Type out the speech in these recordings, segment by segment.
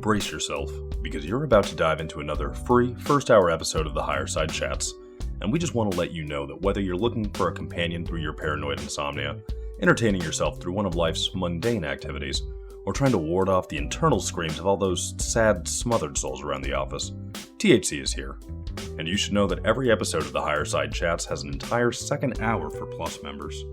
brace yourself, because you're about to dive into another free first-hour episode of the Higher Side Chats, and we just want to let you know that whether you're looking for a companion through your paranoid insomnia, entertaining yourself through one of life's mundane activities, or trying to ward off the internal screams of all those sad, smothered souls around the office, THC is here. And you should know that every episode of the Higher Side Chats has an entire second hour for Plus members.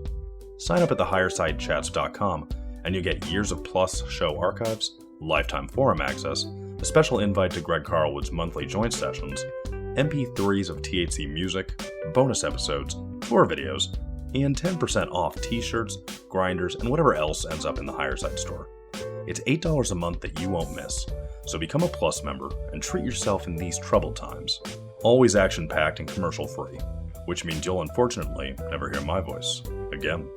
Sign up at thehighersidechats.com and you'll get years of Plus show archives, lifetime forum access, a special invite to Greg Carlwood's monthly joint sessions, MP3s of THC music, bonus episodes, tour videos, and 10% off t-shirts, grinders, and whatever else ends up in the Higher Side store. It's $8 a month that you won't miss, so become a Plus member and treat yourself in these troubled times. Always action-packed and commercial-free, which means you'll unfortunately never hear my voice again.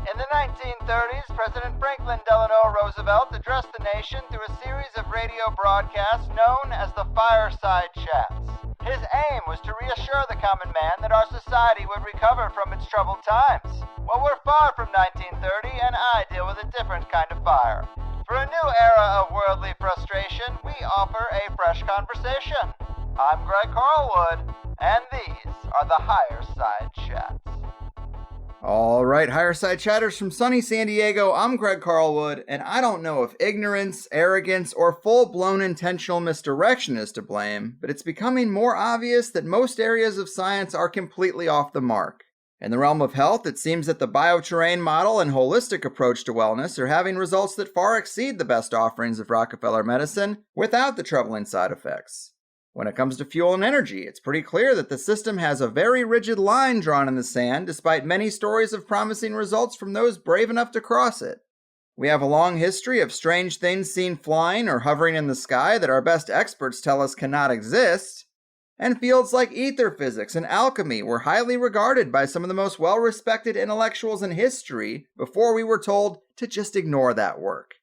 In the 1930s, President Franklin Delano Roosevelt addressed the nation through a series of radio broadcasts known as the Fireside Chats. His aim was to reassure the common man that our society would recover from its troubled times. Well, we're far from 1930, and I deal with a different kind of fire. For a new era of worldly frustration, we offer a fresh conversation. I'm Greg Carlwood, and these are the Higher Side Chats. All right, Higher Side Chatters from sunny San Diego, I'm Greg Carlwood, and I don't know if ignorance, arrogance, or full-blown intentional misdirection is to blame, but it's becoming more obvious that most areas of science are completely off the mark. In the realm of health, it seems that the bioterrain model and holistic approach to wellness are having results that far exceed the best offerings of Rockefeller medicine without the troubling side effects. When it comes to fuel and energy, it's pretty clear that the system has a very rigid line drawn in the sand, despite many stories of promising results from those brave enough to cross it. We have a long history of strange things seen flying or hovering in the sky that our best experts tell us cannot exist, and fields like ether physics and alchemy were highly regarded by some of the most well-respected intellectuals in history before we were told to just ignore that work.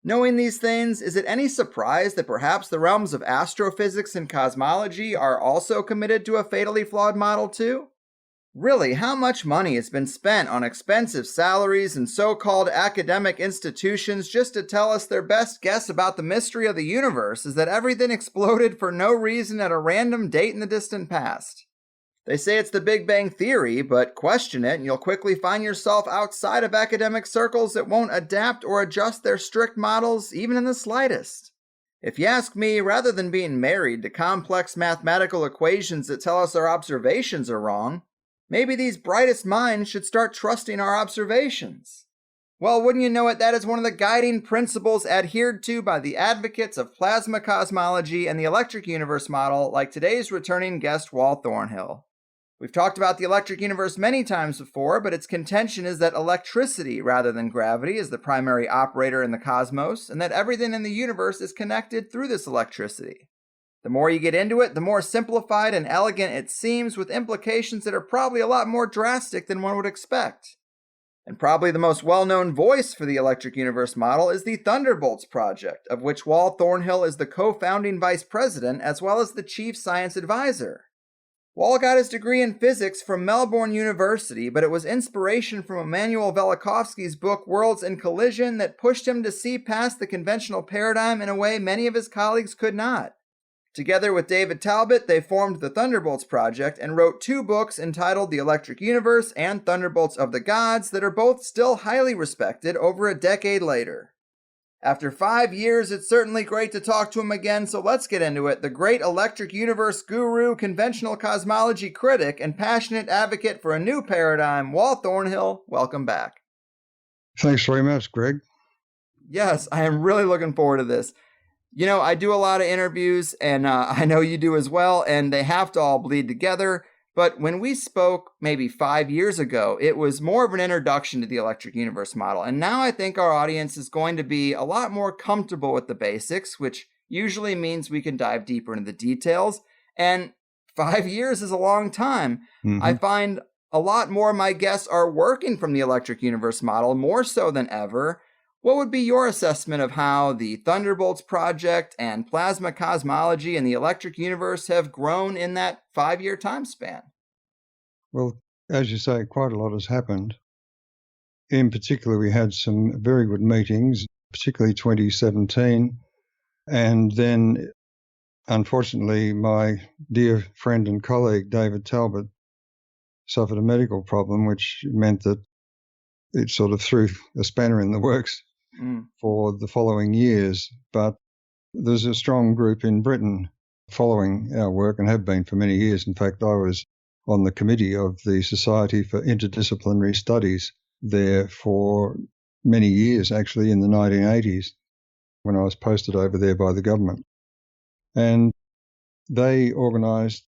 Knowing these things, is it any surprise that perhaps the realms of astrophysics and cosmology are also committed to a fatally flawed model too? Really, how much money has been spent on expensive salaries and so-called academic institutions just to tell us their best guess about the mystery of the universe is that everything exploded for no reason at a random date in the distant past? They say it's the Big Bang Theory, but question it and you'll quickly find yourself outside of academic circles that won't adapt or adjust their strict models even in the slightest. If you ask me, rather than being married to complex mathematical equations that tell us our observations are wrong, maybe these brightest minds should start trusting our observations. Well, wouldn't you know it, that is one of the guiding principles adhered to by the advocates of plasma cosmology and the electric universe model, like today's returning guest Wal Thornhill. We've talked about the electric universe many times before, but its contention is that electricity rather than gravity is the primary operator in the cosmos, and that everything in the universe is connected through this electricity. The more you get into it, the more simplified and elegant it seems, with implications that are probably a lot more drastic than one would expect. And probably the most well-known voice for the electric universe model is the Thunderbolts Project, of which Wal Thornhill is the co-founding vice president as well as the chief science advisor. Wal got his degree in physics from Melbourne University, but it was inspiration from Immanuel Velikovsky's book Worlds in Collision that pushed him to see past the conventional paradigm in a way many of his colleagues could not. Together with David Talbot, they formed the Thunderbolts Project and wrote 2 books entitled The Electric Universe and Thunderbolts of the Gods that are both still highly respected over a decade later. After 5 years, it's certainly great to talk to him again, so let's get into it. The great electric universe guru, conventional cosmology critic, and passionate advocate for a new paradigm, Wal Thornhill, welcome back. Thanks very much, Greg. Yes, I am really looking forward to this. You know, I do a lot of interviews, and I know you do as well, and they have to all bleed together. But when we spoke maybe 5 years ago, it was more of an introduction to the electric universe model. And now I think our audience is going to be a lot more comfortable with the basics, which usually means we can dive deeper into the details. And 5 years is a long time. Mm-hmm. I find a lot more of my guests are working from the electric universe model, more so than ever. What would be your assessment of how the Thunderbolts Project and plasma cosmology and the electric universe have grown in that 5-year time span? Well, as you say, quite a lot has happened. In particular, we had some very good meetings, particularly 2017. And then, unfortunately, my dear friend and colleague, David Talbot, suffered a medical problem, which meant that it sort of threw a spanner in the works for the following years. But there's a strong group in Britain following our work and have been for many years. In fact, I was on the committee of the Society for Interdisciplinary Studies there for many years, actually in the 1980s, when I was posted over there by the government. And they organised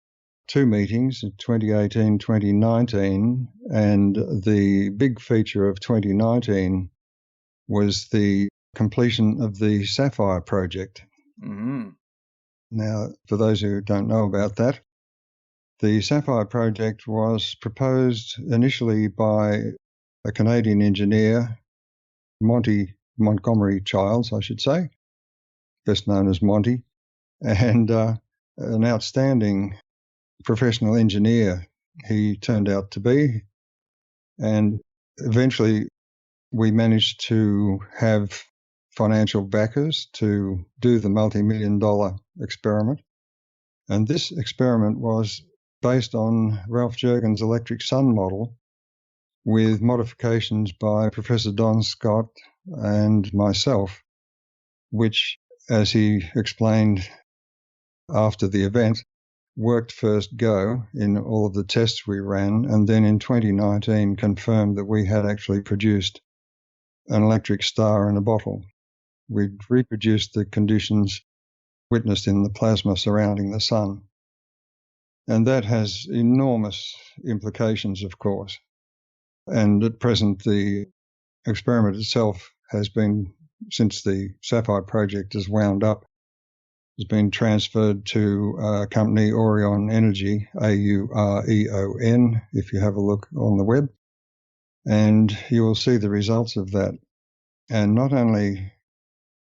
2 meetings in 2018, 2019, and the big feature of 2019 was the completion of the SAFIRE project. Mm-hmm. Now, for those who don't know about that, the SAFIRE project was proposed initially by a Canadian engineer, Monty Montgomery Childs, I should say, best known as Monty, and an outstanding professional engineer he turned out to be. And eventually we managed to have financial backers to do the multi-million-dollar experiment. And this experiment was based on Ralph Jurgen's electric sun model with modifications by Professor Don Scott and myself, which, as he explained after the event, worked first go in all of the tests we ran, and then in 2019 confirmed that we had actually produced an electric star in a bottle. We'd reproduced the conditions witnessed in the plasma surrounding the sun. And that has enormous implications, of course. And at present, the experiment itself has been, since the SAFIRE project has wound up, has been transferred to a company, Aureon Energy, AUREON, if you have a look on the web. And you will see the results of that. And not only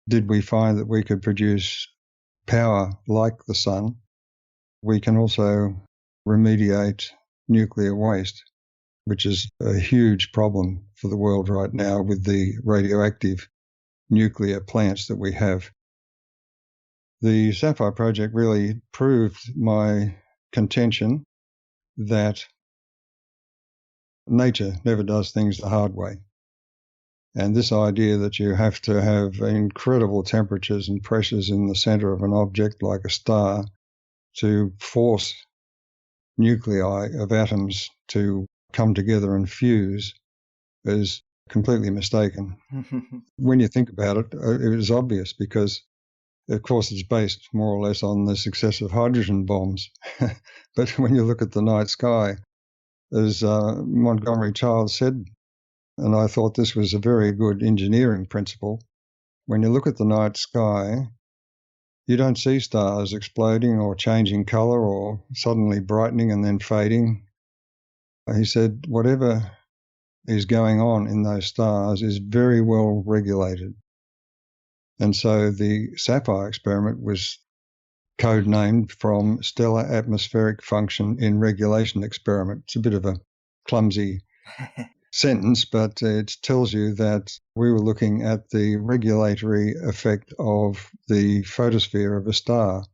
did we find that we could produce power like the sun, we can also remediate nuclear waste, which is a huge problem for the world right now with the radioactive nuclear plants that we have. The SAFIRE project really proved my contention that nature never does things the hard way. And this idea that you have to have incredible temperatures and pressures in the center of an object like a star to force nuclei of atoms to come together and fuse is completely mistaken. When you think about it, it is obvious because, of course, it's based more or less on the success of hydrogen bombs. But when you look at the night sky, as Montgomery Childs said, and I thought this was a very good engineering principle, when you look at the night sky, you don't see stars exploding or changing color or suddenly brightening and then fading. He said whatever is going on in those stars is very well regulated. And so the SAFIRE experiment was codenamed from Stellar Atmospheric Function in Regulation Experiment. It's a bit of a clumsy sentence, but it tells you that we were looking at the regulatory effect of the photosphere of a star.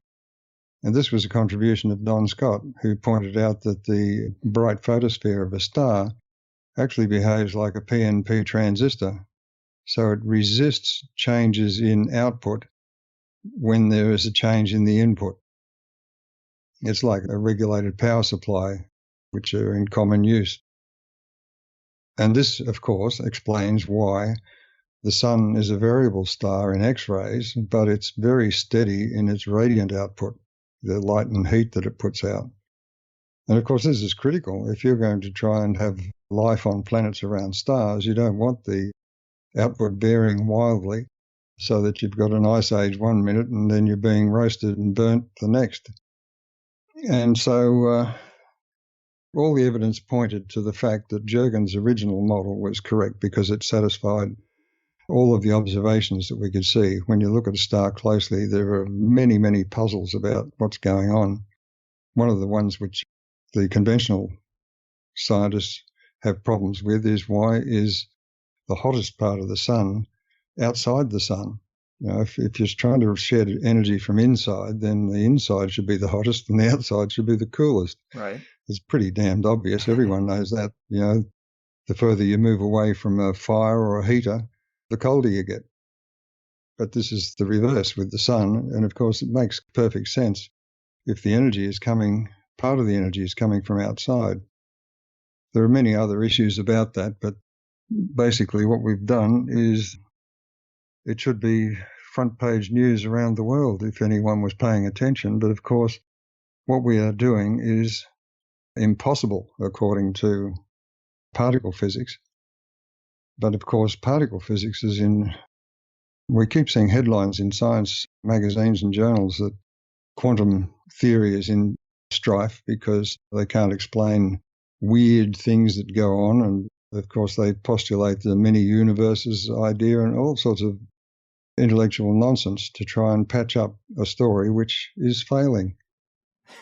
And this was a contribution of Don Scott, who pointed out that the bright photosphere of a star actually behaves like a PNP transistor. So it resists changes in output when there is a change in the input. It's like a regulated power supply, which are in common use. And this, of course, explains why the sun is a variable star in X-rays, but it's very steady in its radiant output, the light and heat that it puts out. And, of course, this is critical. If you're going to try and have life on planets around stars, you don't want the output varying wildly so that you've got an ice age 1 minute and then you're being roasted and burnt the next. And so all the evidence pointed to the fact that Jurgen's original model was correct because it satisfied all of the observations that we could see. When you look at a star closely, there are many, many puzzles about what's going on. One of the ones which the conventional scientists have problems with is why is the hottest part of the sun outside the sun? If you're trying to shed energy from inside, then the inside should be the hottest and the outside should be the coolest. Right. It's pretty damned obvious. Everyone knows that. The further you move away from a fire or a heater, the colder you get. But this is the reverse with the sun. And of course, it makes perfect sense if the energy is coming, part of the energy is coming from outside. There are many other issues about that, but basically what we've done is it should be front page news around the world if anyone was paying attention. But of course, what we are doing is impossible according to particle physics. But of course, particle physics is we keep seeing headlines in science magazines and journals that quantum theory is in strife because they can't explain weird things that go on. And of course, they postulate the many universes idea and all sorts of intellectual nonsense to try and patch up a story which is failing.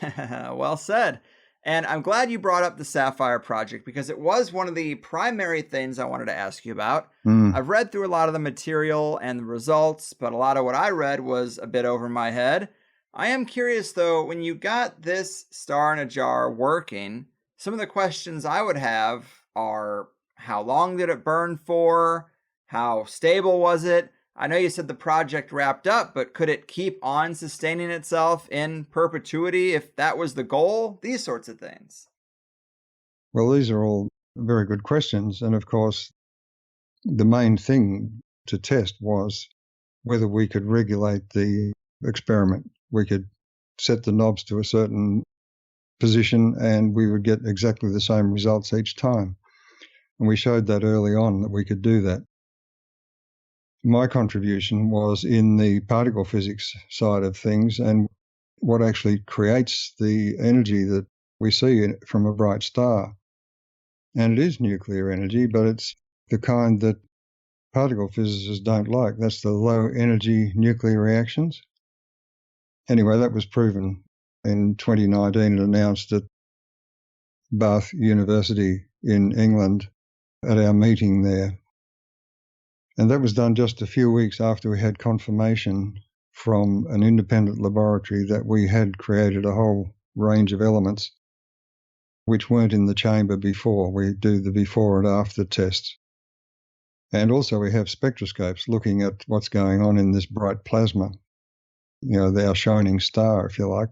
Well said. And I'm glad you brought up the SAFIRE project because it was one of the primary things I wanted to ask you about. I've read through a lot of the material and the results, but a lot of what I read was a bit over my head. I am curious, though, when you got this star in a jar working, some of the questions I would have are, how long did it burn for? How stable was it? I know you said the project wrapped up, but could it keep on sustaining itself in perpetuity if that was the goal? These sorts of things. Well, these are all very good questions. And of course, the main thing to test was whether we could regulate the experiment. We could set the knobs to a certain position and we would get exactly the same results each time. And we showed that early on that we could do that. My contribution was in the particle physics side of things and what actually creates the energy that we see from a bright star. And it is nuclear energy, but it's the kind that particle physicists don't like. That's the low energy nuclear reactions. Anyway, that was proven in 2019 and announced at Bath University in England at our meeting there. And that was done just a few weeks after we had confirmation from an independent laboratory that we had created a whole range of elements which weren't in the chamber before. We do the before and after tests. And also we have spectroscopes looking at what's going on in this bright plasma, our shining star, if you like.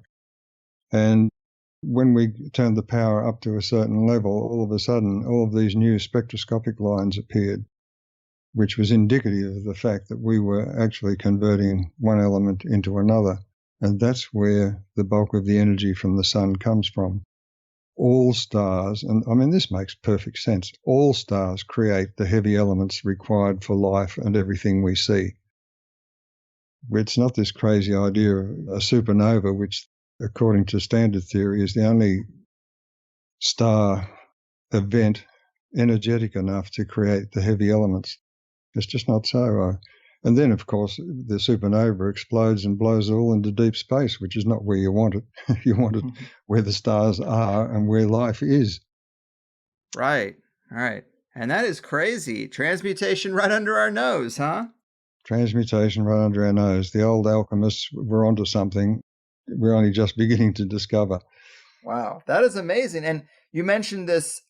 And when we turned the power up to a certain level, all of a sudden, all of these new spectroscopic lines appeared, which was indicative of the fact that we were actually converting one element into another. And that's where the bulk of the energy from the sun comes from. All stars, and I mean, this makes perfect sense, all stars create the heavy elements required for life and everything we see. It's not this crazy idea of a supernova, which, according to standard theory, is the only star event energetic enough to create the heavy elements. It's just not so. And then, of course, the supernova explodes and blows it all into deep space, which is not where you want it. You want it where the stars are and where life is. Right. All right. And that is crazy. Transmutation right under our nose, huh? Transmutation right under our nose. The old alchemists were onto something we're only just beginning to discover. Wow. That is amazing. And you mentioned this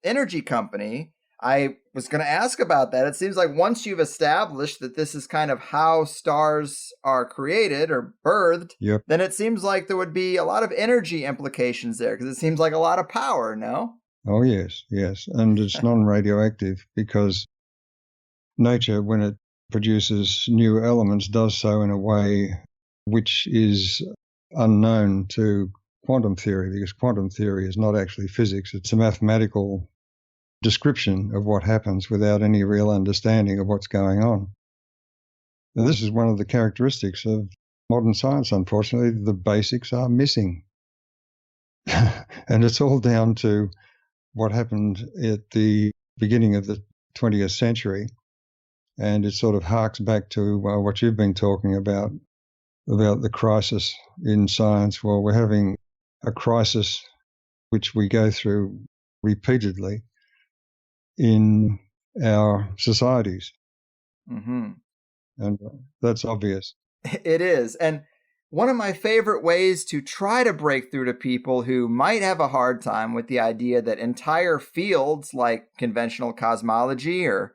energy company. I was going to ask about that. It seems like once you've established that this is kind of how stars are created or birthed, then it seems like there would be a lot of energy implications there because it seems like a lot of power, no? Oh, yes. And it's non-radioactive because nature, when it produces new elements, does so in a way which is unknown to quantum theory because quantum theory is not actually physics. It's a mathematical description of what happens without any real understanding of what's going on. Now, this is one of the characteristics of modern science, unfortunately. The basics are missing. And it's all down to what happened at the beginning of the 20th century. And it sort of harks back to what you've been talking about the crisis in science. Well, we're having a crisis which we go through repeatedly in our societies. Mm-hmm. And that's obvious. It is. And one of my favorite ways to try to break through to people who might have a hard time with the idea that entire fields like conventional cosmology or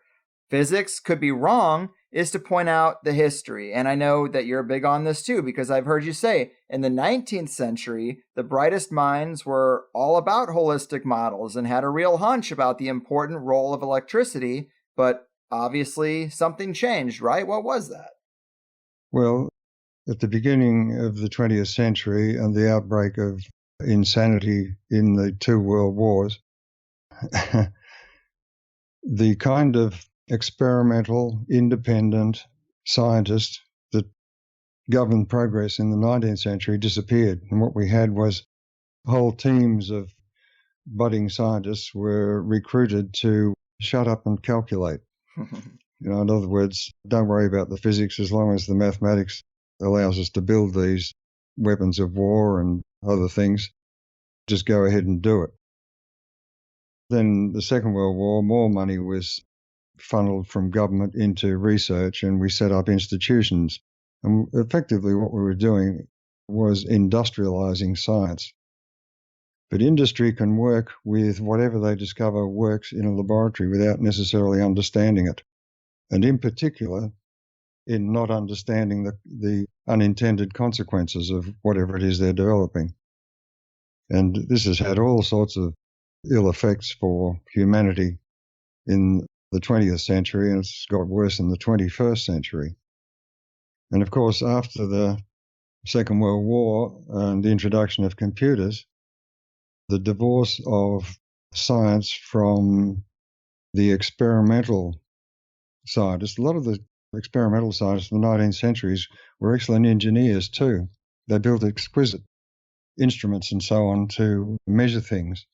physics could be wrong is to point out the history. And I know that you're big on this too, because I've heard you say in the 19th century, the brightest minds were all about holistic models and had a real hunch about the important role of electricity. But obviously something changed, right? What was that? Well, at the beginning of the 20th century and the outbreak of insanity in the two world wars, the kind of experimental, independent scientist that governed progress in the 19th century disappeared. And what we had was whole teams of budding scientists were recruited to shut up and calculate. In other words, don't worry about the physics as long as the mathematics allows us to build these weapons of war and other things. Just go ahead and do it. Then the Second World War, more money was funneled from government into research, and we set up institutions. And effectively what we were doing was industrializing science. But industry can work with whatever they discover works in a laboratory without necessarily understanding it. And in particular, in not understanding the unintended consequences of whatever it is they're developing. And this has had all sorts of ill effects for humanity in the 20th century, and it's got worse in the 21st century. And of course, after the Second World War and the introduction of computers, the divorce of science from the experimental scientists, a lot of the experimental scientists in the 19th centuries were excellent engineers too. They built exquisite instruments and so on to measure things.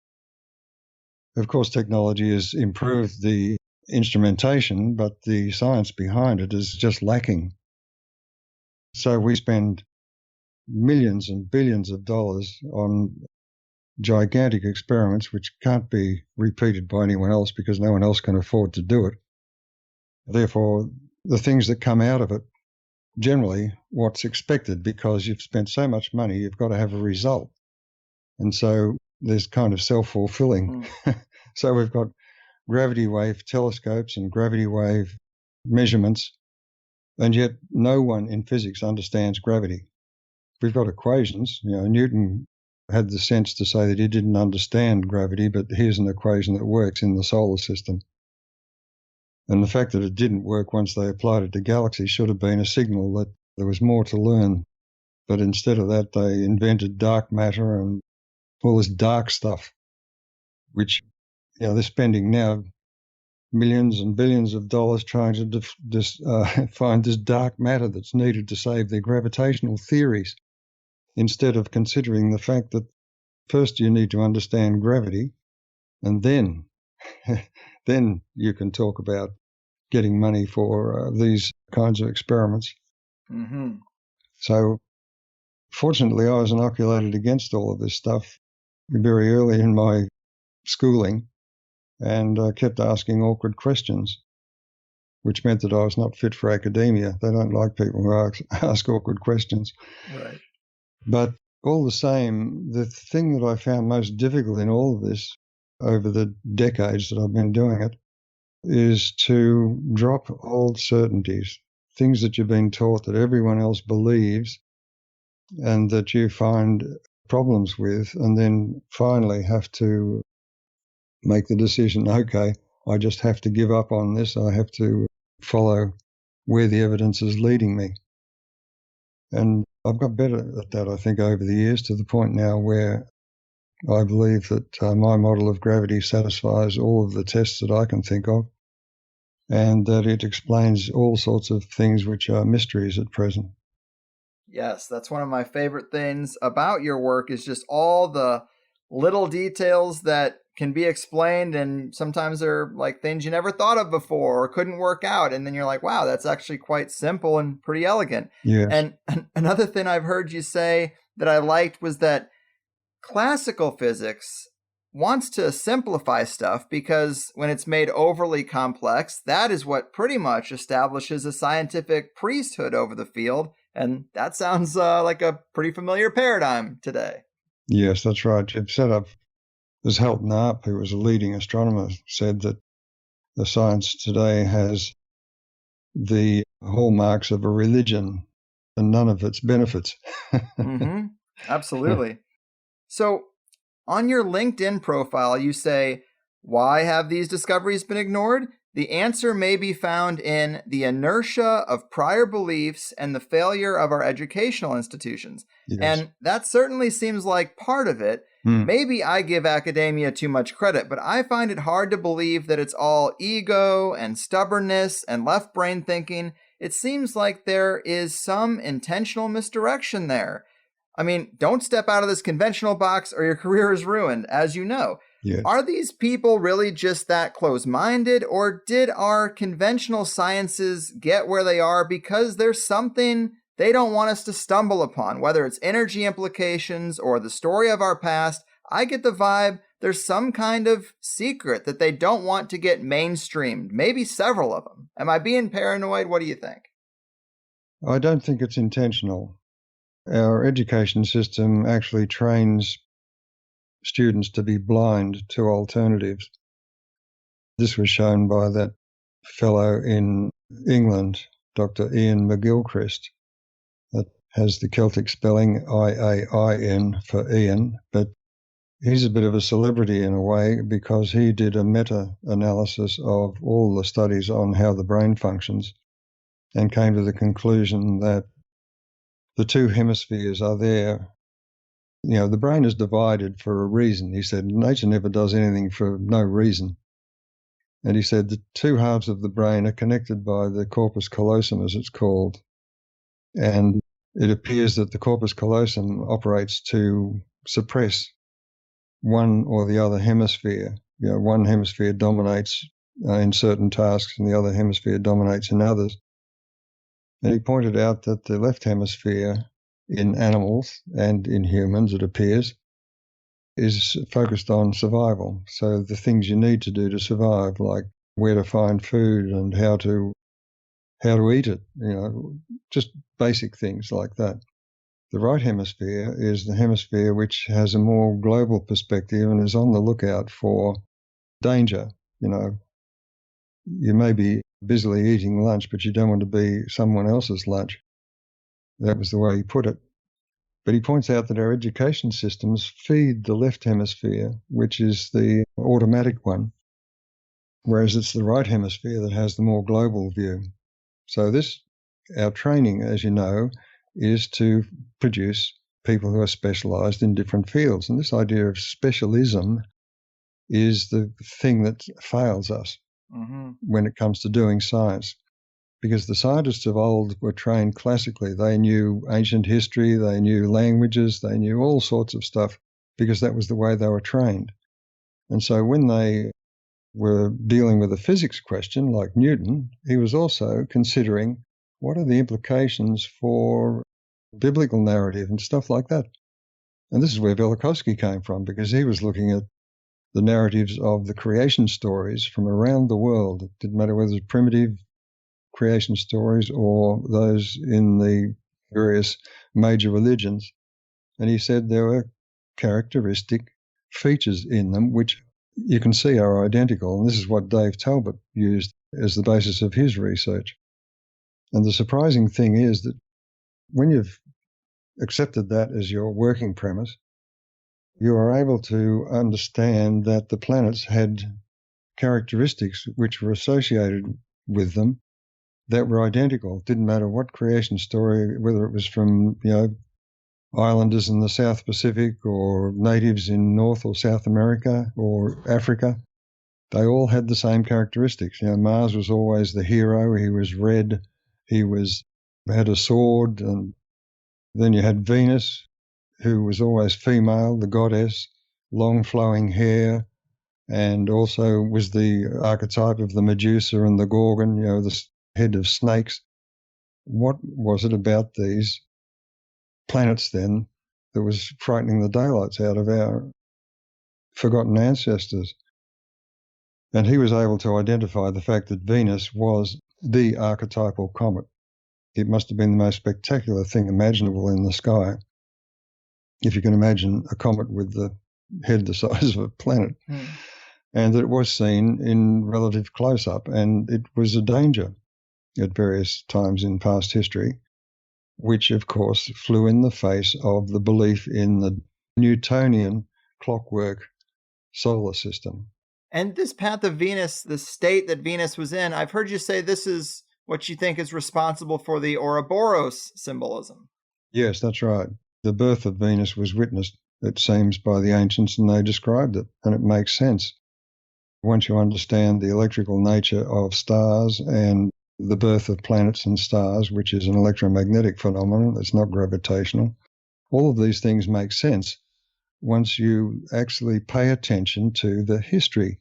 Of course, technology has improved the instrumentation, but the science behind it is just lacking. So we spend millions and billions of dollars on gigantic experiments which can't be repeated by anyone else because no one else can afford to do it. Therefore, the things that come out of it, generally what's expected, because you've spent so much money, you've got to have a result. And so there's kind of self-fulfilling. So we've got gravity wave telescopes and gravity wave measurements, and yet no one in physics understands gravity. We've got equations. Newton had the sense to say that he didn't understand gravity, but here's an equation that works in the solar system. And the fact that it didn't work once they applied it to galaxies should have been a signal that there was more to learn. But instead of that, they invented dark matter and all this dark stuff, which they're spending now millions and billions of dollars trying to find this dark matter that's needed to save their gravitational theories, instead of considering the fact that first you need to understand gravity, and then you can talk about getting money for these kinds of experiments. Mm-hmm. So fortunately, I was inoculated against all of this stuff very early in my schooling, and I kept asking awkward questions, which meant that I was not fit for academia. They don't like people who ask awkward questions. Right. But all the same, the thing that I found most difficult in all of this over the decades that I've been doing it is to drop old certainties, things that you've been taught that everyone else believes and that you find problems with, and then finally have to make the decision, okay, I just have to give up on this. I have to follow where the evidence is leading me. And I've got better at that, I think, over the years, to the point now where I believe that my model of gravity satisfies all of the tests that I can think of, and that it explains all sorts of things which are mysteries at present. Yes, that's one of my favorite things about your work, is just all the little details that can be explained, and sometimes they're like things you never thought of before or couldn't work out, and then you're like, wow, that's actually quite simple and pretty elegant. Yes. And another thing I've heard you say that I liked was that classical physics wants to simplify stuff because when it's made overly complex, that is what pretty much establishes a scientific priesthood over the field. And that sounds like a pretty familiar paradigm today. Yes, that's right. You've set up, as Helton Arp, who was a leading astronomer, said that the science today has the hallmarks of a religion and none of its benefits. Mm-hmm. Absolutely. So on your LinkedIn profile, you say, why have these discoveries been ignored? The answer may be found in the inertia of prior beliefs and the failure of our educational institutions. Yes. And that certainly seems like part of it. Maybe I give academia too much credit, but I find it hard to believe that it's all ego and stubbornness and left brain thinking. It seems like there is some intentional misdirection there. I mean, don't step out of this conventional box or your career is ruined, as you know. Yes. Are these people really just that close-minded, or did our conventional sciences get where they are because there's something they don't want us to stumble upon, whether it's energy implications or the story of our past? I get the vibe there's some kind of secret that they don't want to get mainstreamed, maybe several of them. Am I being paranoid? What do you think? I don't think it's intentional. Our education system actually trains students to be blind to alternatives. This was shown by that fellow in England, Dr. Ian McGilchrist, that has the Celtic spelling IAIN for Ian, but he's a bit of a celebrity in a way because he did a meta-analysis of all the studies on how the brain functions and came to the conclusion that the two hemispheres are there. You know, the brain is divided for a reason. He said, nature never does anything for no reason. And he said the two halves of the brain are connected by the corpus callosum, as it's called. And it appears that the corpus callosum operates to suppress one or the other hemisphere. You know, one hemisphere dominates in certain tasks and the other hemisphere dominates in others. And he pointed out that the left hemisphere in animals and in humans, it appears, is focused on survival. So the things you need to do to survive, like where to find food and how to eat it, you know, just basic things like that. The right hemisphere is the hemisphere which has a more global perspective and is on the lookout for danger. You know, you may be busily eating lunch, but you don't want to be someone else's lunch. That was the way he put it. But he points out that our education systems feed the left hemisphere, which is the automatic one, whereas it's the right hemisphere that has the more global view. So our training, as you know, is to produce people who are specialized in different fields. And this idea of specialism is the thing that fails us when it comes to doing science. Because the scientists of old were trained classically. They knew ancient history, they knew languages, they knew all sorts of stuff because that was the way they were trained. And so when they were dealing with a physics question like Newton, he was also considering what are the implications for biblical narrative and stuff like that. And this is where Velikovsky came from, because he was looking at the narratives of the creation stories from around the world. It didn't matter whether it was primitive creation stories or those in the various major religions. And he said there were characteristic features in them which you can see are identical. And this is what Dave Talbot used as the basis of his research. And the surprising thing is that when you've accepted that as your working premise, you are able to understand that the planets had characteristics which were associated with them that were identical. It didn't matter what creation story, whether it was from, you know, islanders in the South Pacific or natives in North or South America or Africa. They all had the same characteristics. You know, Mars was always the hero. He was red. He had a sword. And then you had Venus, who was always female, the goddess, long flowing hair, and also was the archetype of the Medusa and the Gorgon, you know, the head of snakes. What was it about these planets then that was frightening the daylights out of our forgotten ancestors. And he was able to identify the fact that Venus was the archetypal comet. It must have been the most spectacular thing imaginable in the sky, if you can imagine a comet with the head the size of a planet. And that it was seen in relative close-up, and it was a danger at various times in past history, which, of course, flew in the face of the belief in the Newtonian clockwork solar system. And this path of Venus, the state that Venus was in, I've heard you say this is what you think is responsible for the Ouroboros symbolism. Yes, that's right. The birth of Venus was witnessed, it seems, by the ancients, and they described it, and it makes sense. Once you understand the electrical nature of stars and the birth of planets and stars, which is an electromagnetic phenomenon, it's not gravitational, all of these things make sense once you actually pay attention to the history.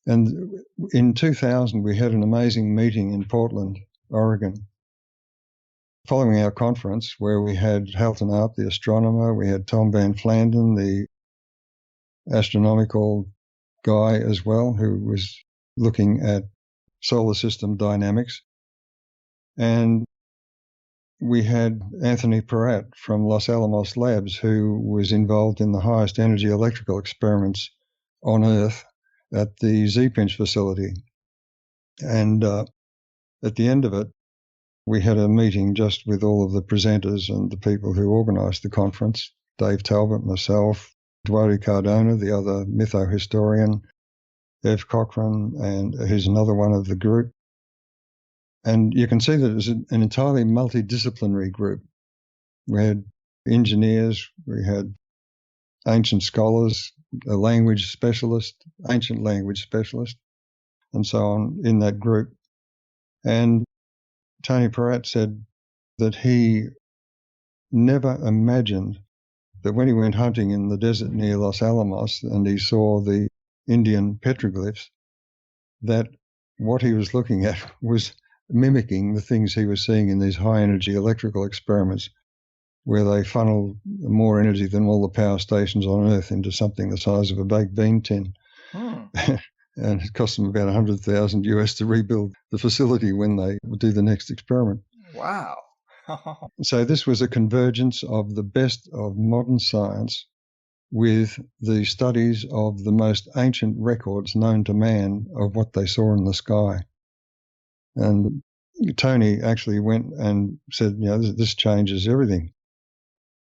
And in 2000, we had an amazing meeting in Portland, Oregon, following our conference, where we had Halton Arp, the astronomer, we had Tom Van Flandern, the astronomical guy as well, who was looking at solar system dynamics. And we had Anthony Peratt from Los Alamos Labs, who was involved in the highest energy electrical experiments on Earth at the Z-Pinch facility. And at the end of it, we had a meeting just with all of the presenters and the people who organised the conference, Dave Talbot, myself, Duarte Cardona, the other mytho-historian, Ev Cochran, and who's another one of the group. And you can see that it was an entirely multidisciplinary group. We had engineers, we had ancient scholars, a language specialist, ancient language specialist, and so on in that group. And Tony Peratt said that he never imagined that when he went hunting in the desert near Los Alamos and he saw the Indian petroglyphs, that what he was looking at was mimicking the things he was seeing in these high-energy electrical experiments, where they funneled more energy than all the power stations on Earth into something the size of a baked bean tin. And it cost them about $100,000 US to rebuild the facility when they would do the next experiment. Wow. So this was a convergence of the best of modern science with the studies of the most ancient records known to man of what they saw in the sky. And Tony actually went and said, this changes everything.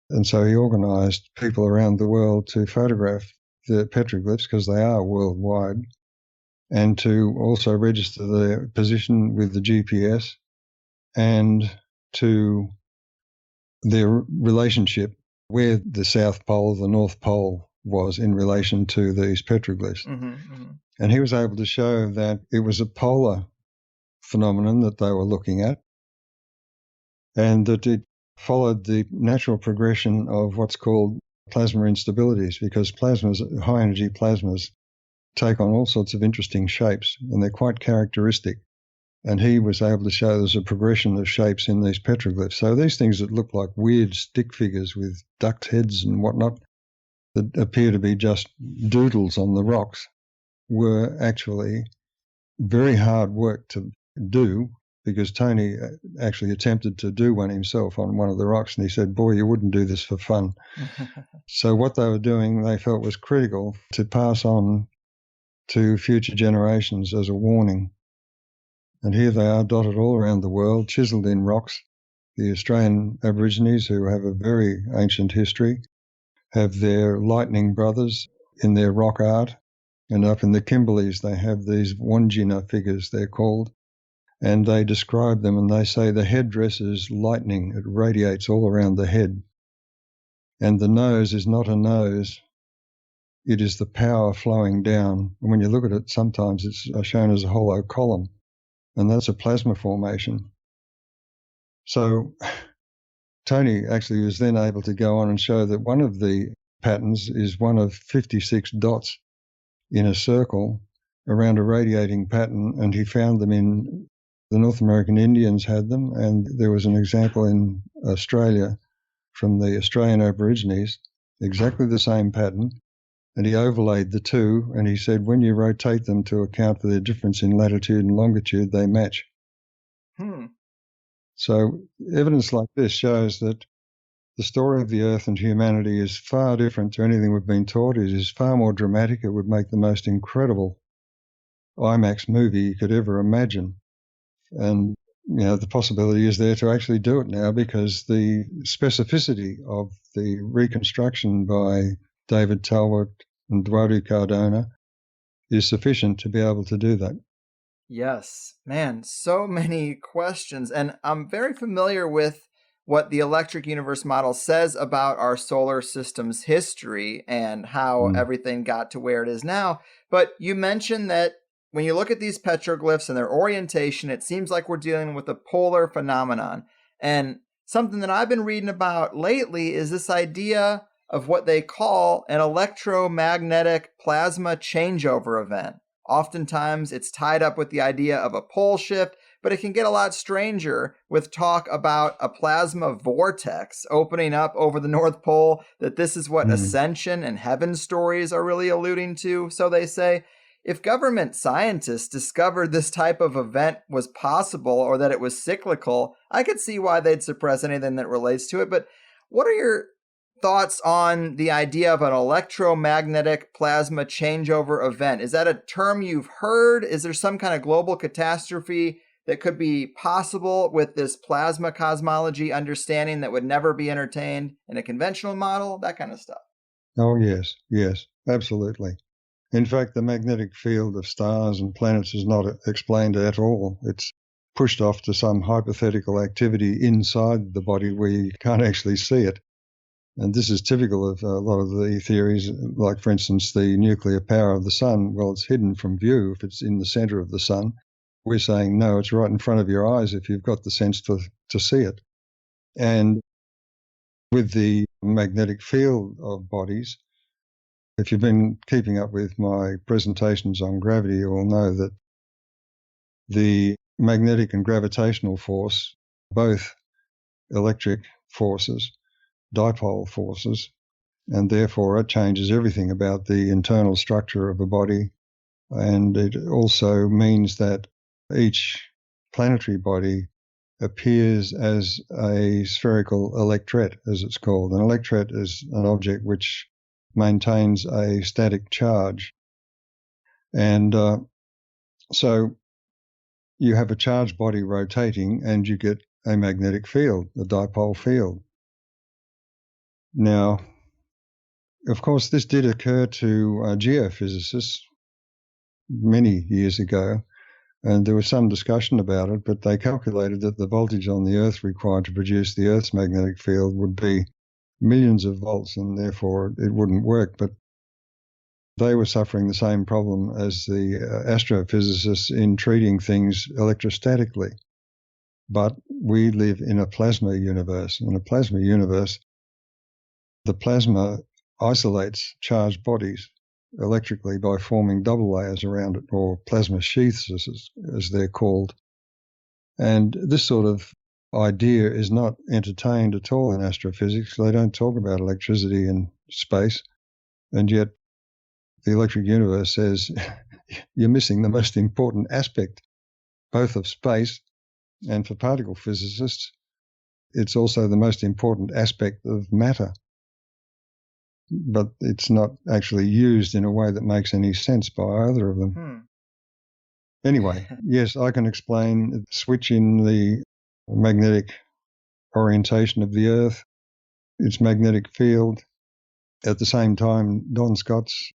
And so he organised people around the world to photograph the petroglyphs, because they are worldwide, and to also register their position with the GPS and to their relationship where the South Pole, the North Pole was in relation to these petroglyphs. And he was able to show that it was a polar phenomenon that they were looking at, and that it followed the natural progression of what's called plasma instabilities, because plasmas, high-energy plasmas, take on all sorts of interesting shapes, and they're quite characteristic. And he was able to show there's a progression of shapes in these petroglyphs. So these things that look like weird stick figures with ducked heads and whatnot, that appear to be just doodles on the rocks, were actually very hard work to do, because Tony actually attempted to do one himself on one of the rocks, and he said, boy, you wouldn't do this for fun. So what they were doing, they felt was critical to pass on to future generations as a warning. And here they are, dotted all around the world, chiselled in rocks. The Australian Aborigines, who have a very ancient history, have their lightning brothers in their rock art. And up in the Kimberleys, they have these Wandjina figures, they're called. And they describe them, and they say the headdress is lightning. It radiates all around the head. And the nose is not a nose. It is the power flowing down. And when you look at it, sometimes it's shown as a hollow column, and that's a plasma formation. So Tony actually was then able to go on and show that one of the patterns is one of 56 dots in a circle around a radiating pattern, and he found them in the North American Indians had them, and there was an example in Australia from the Australian Aborigines, exactly the same pattern. and he overlaid the two, and he said when you rotate them to account for their difference in latitude and longitude, they match. So evidence like this shows that the story of the Earth and humanity is far different to anything we've been taught. It is far more dramatic. It would make the most incredible IMAX movie you could ever imagine. And the possibility is there to actually do it now, because the specificity of the reconstruction by David Talbot and Eduardo Cardona is sufficient to be able to do that. Yes, man, so many questions. And I'm very familiar with what the Electric Universe model says about our solar system's history and how everything got to where it is now. But you mentioned that when you look at these petroglyphs and their orientation, it seems like we're dealing with a polar phenomenon. And something that I've been reading about lately is this idea of what they call an electromagnetic plasma changeover event. Oftentimes, it's tied up with the idea of a pole shift, but it can get a lot stranger with talk about a plasma vortex opening up over the North Pole, that this is what ascension and heaven stories are really alluding to, so they say. If government scientists discovered this type of event was possible or that it was cyclical, I could see why they'd suppress anything that relates to it. But what are your thoughts on the idea of an electromagnetic plasma changeover event? Is that a term you've heard? Is there some kind of global catastrophe that could be possible with this plasma cosmology understanding that would never be entertained in a conventional model? That kind of stuff. Oh, yes, absolutely. In fact, the magnetic field of stars and planets is not explained at all. It's pushed off to some hypothetical activity inside the body where you can't actually see it. And this is typical of a lot of the theories, like, for instance, the nuclear power of the sun. Well, it's hidden from view if it's in the center of the sun. We're saying, no, it's right in front of your eyes if you've got the sense to see it. And with the magnetic field of bodies, if you've been keeping up with my presentations on gravity, you will know that the magnetic and gravitational force, both electric forces, dipole forces, and therefore it changes everything about the internal structure of a body. And it also means that each planetary body appears as a spherical electret, as it's called. An electret is an object which maintains a static charge. And so you have a charged body rotating and you get a magnetic field, a dipole field. Now, of course, this did occur to geophysicists many years ago, and there was some discussion about it, but they calculated that the voltage on the Earth required to produce the Earth's magnetic field would be millions of volts, and therefore it wouldn't work. But they were suffering the same problem as the astrophysicists in treating things electrostatically. But we live in a plasma universe. In a plasma universe, the plasma isolates charged bodies electrically by forming double layers around it, or plasma sheaths as they're called. And this sort of idea is not entertained at all in astrophysics. They don't talk about electricity in space, and yet the electric universe says you're missing the most important aspect, both of space and, for particle physicists, it's also the most important aspect of matter. But it's not actually used in a way that makes any sense by either of them. Anyway, yes, I can explain the switch in the magnetic orientation of the Earth, its magnetic field. At the same time, Don Scott's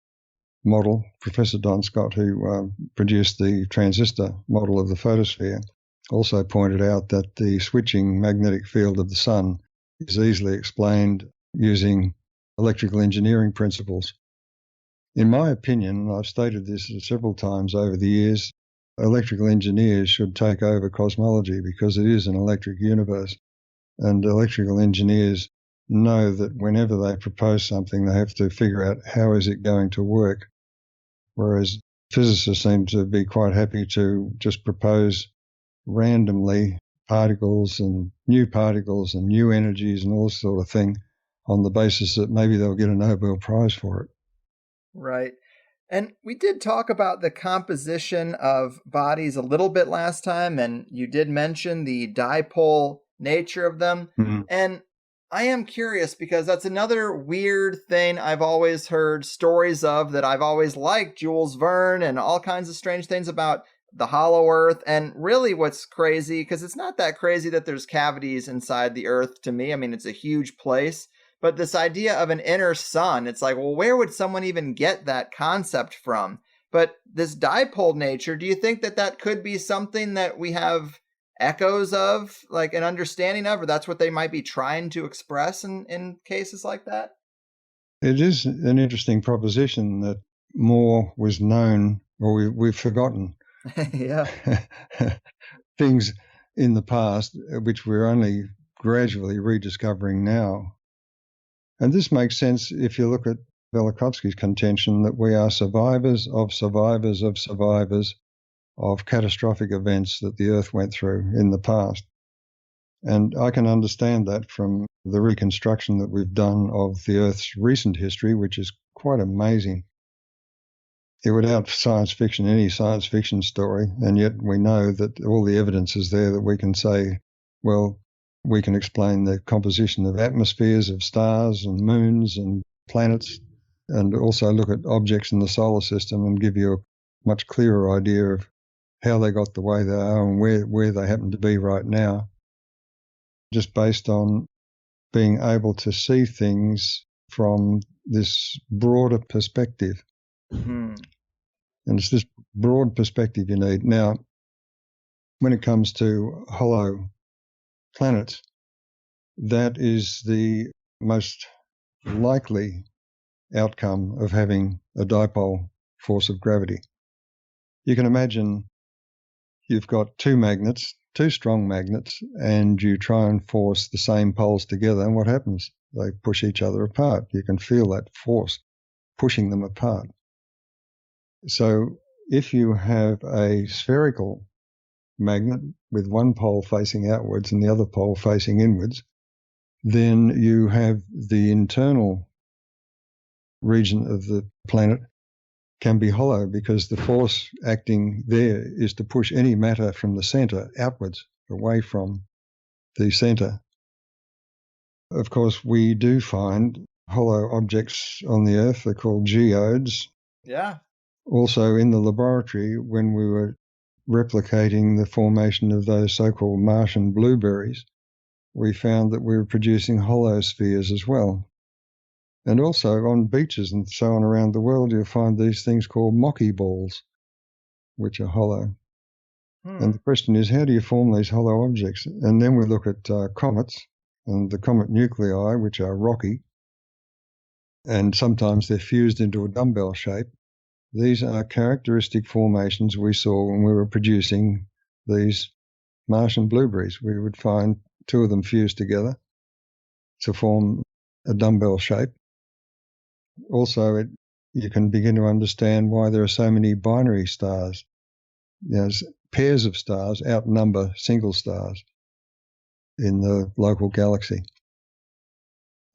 model, Professor Don Scott, who produced the transistor model of the photosphere, also pointed out that the switching magnetic field of the sun is easily explained using electrical engineering principles. In my opinion, and I've stated this several times over the years, electrical engineers should take over cosmology because it is an electric universe. And electrical engineers know that whenever they propose something, they have to figure out how is it going to work. Whereas physicists seem to be quite happy to just propose randomly particles and new energies and all this sort of thing, on the basis that maybe they'll get a Nobel Prize for it. Right. And we did talk about the composition of bodies a little bit last time, and you did mention the dipole nature of them. Mhm. And I am curious because that's another weird thing I've always heard stories of that I've always liked, Jules Verne and all kinds of strange things about the hollow earth. And really what's crazy, because it's not that crazy that there's cavities inside the earth to me. I mean, it's a huge place. But this idea of an inner sun, it's like, well, where would someone even get that concept from? But this dipole nature, do you think that that could be something that we have echoes of, like an understanding of, or that's what they might be trying to express in cases like that? It is an interesting proposition that more was known, or we've forgotten Yeah. things in the past, which we're only gradually rediscovering now. And this makes sense if you look at Velikovsky's contention that we are survivors of survivors of survivors of catastrophic events that the Earth went through in the past. And I can understand that from the reconstruction that we've done of the Earth's recent history, which is quite amazing. It would out science fiction any science fiction story, and yet we know that all the evidence is there that we can say, well, we can explain the composition of atmospheres of stars and moons and planets, and also look at objects in the solar system and give you a much clearer idea of how they got the way they are and where they happen to be right now, just based on being able to see things from this broader perspective. Hmm. And it's this broad perspective you need. Now, when it comes to hollow planets, that is the most likely outcome of having a dipole force of gravity. You can imagine you've got two strong magnets, and you try and force the same poles together, and what happens? They push each other apart. You can feel that force pushing them apart. So if you have a spherical magnet with one pole facing outwards and the other pole facing inwards, then you have the internal region of the planet can be hollow because the force acting there is to push any matter from the center outwards, away from the center. Of course, we do find hollow objects on the Earth. They're called geodes. Yeah. Also in the laboratory, when we were replicating the formation of those so-called Martian blueberries, we found that we were producing hollow spheres as well. And also on beaches and so on around the world, you'll find these things called mocky balls, which are hollow. And the question is, how do you form these hollow objects? And then we look at comets and the comet nuclei, which are rocky, and sometimes they're fused into a dumbbell shape. These are characteristic formations we saw when we were producing these Martian blueberries. We would find two of them fused together to form a dumbbell shape. Also, you can begin to understand why there are so many binary stars. Pairs of stars outnumber single stars in the local galaxy.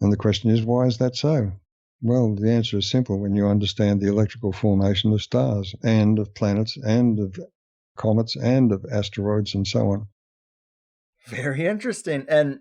And the question is, why is that so? Well, the answer is simple when you understand the electrical formation of stars and of planets and of comets and of asteroids and so on. Very interesting. And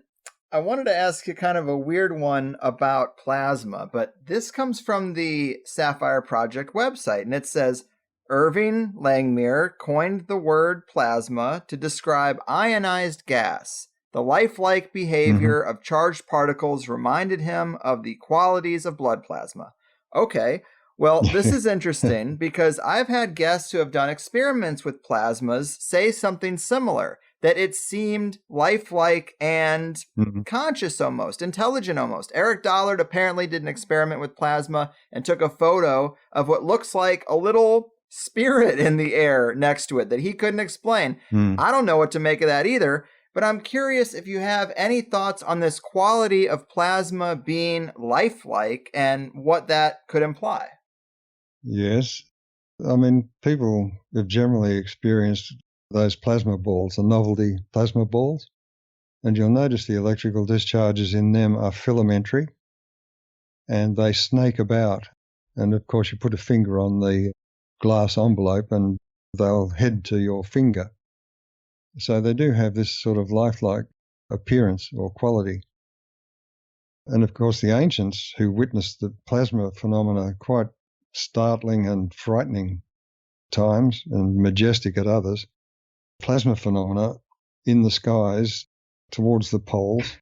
I wanted to ask you kind of a weird one about plasma, but this comes from the SAFIRE Project website, and it says, Irving Langmuir coined the word plasma to describe ionized gas. The lifelike behavior of charged particles reminded him of the qualities of blood plasma. Okay, well, this is interesting because I've had guests who have done experiments with plasmas say something similar, that it seemed lifelike and conscious almost, intelligent almost. Eric Dollard apparently did an experiment with plasma and took a photo of what looks like a little spirit in the air next to it that he couldn't explain. I don't know what to make of that either. But I'm curious if you have any thoughts on this quality of plasma being lifelike and what that could imply. Yes. I mean, people have generally experienced those plasma balls, the novelty plasma balls, and you'll notice the electrical discharges in them are filamentary and they snake about. And of course, you put a finger on the glass envelope and they'll head to your finger. So they do have this sort of lifelike appearance or quality. And of course, the ancients who witnessed the plasma phenomena, quite startling and frightening times and majestic at others, plasma phenomena in the skies towards the poles,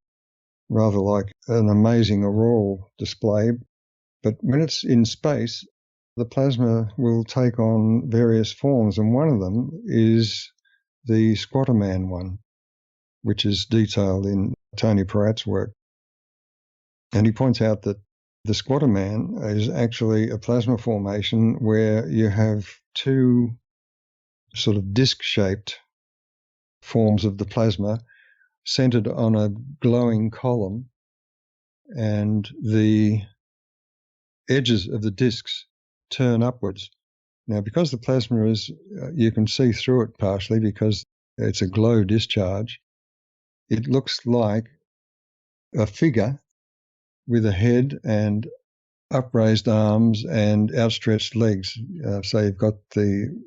rather like an amazing auroral display. But when it's in space, the plasma will take on various forms, and one of them is the Squatter Man one, which is detailed in Tony Peratt's work. And he points out that the Squatter Man is actually a plasma formation where you have two sort of disc-shaped forms of the plasma centered on a glowing column, and the edges of the discs turn upwards. Now, because the plasma is, you can see through it partially because it's a glow discharge, it looks like a figure with a head and upraised arms and outstretched legs. So you've got the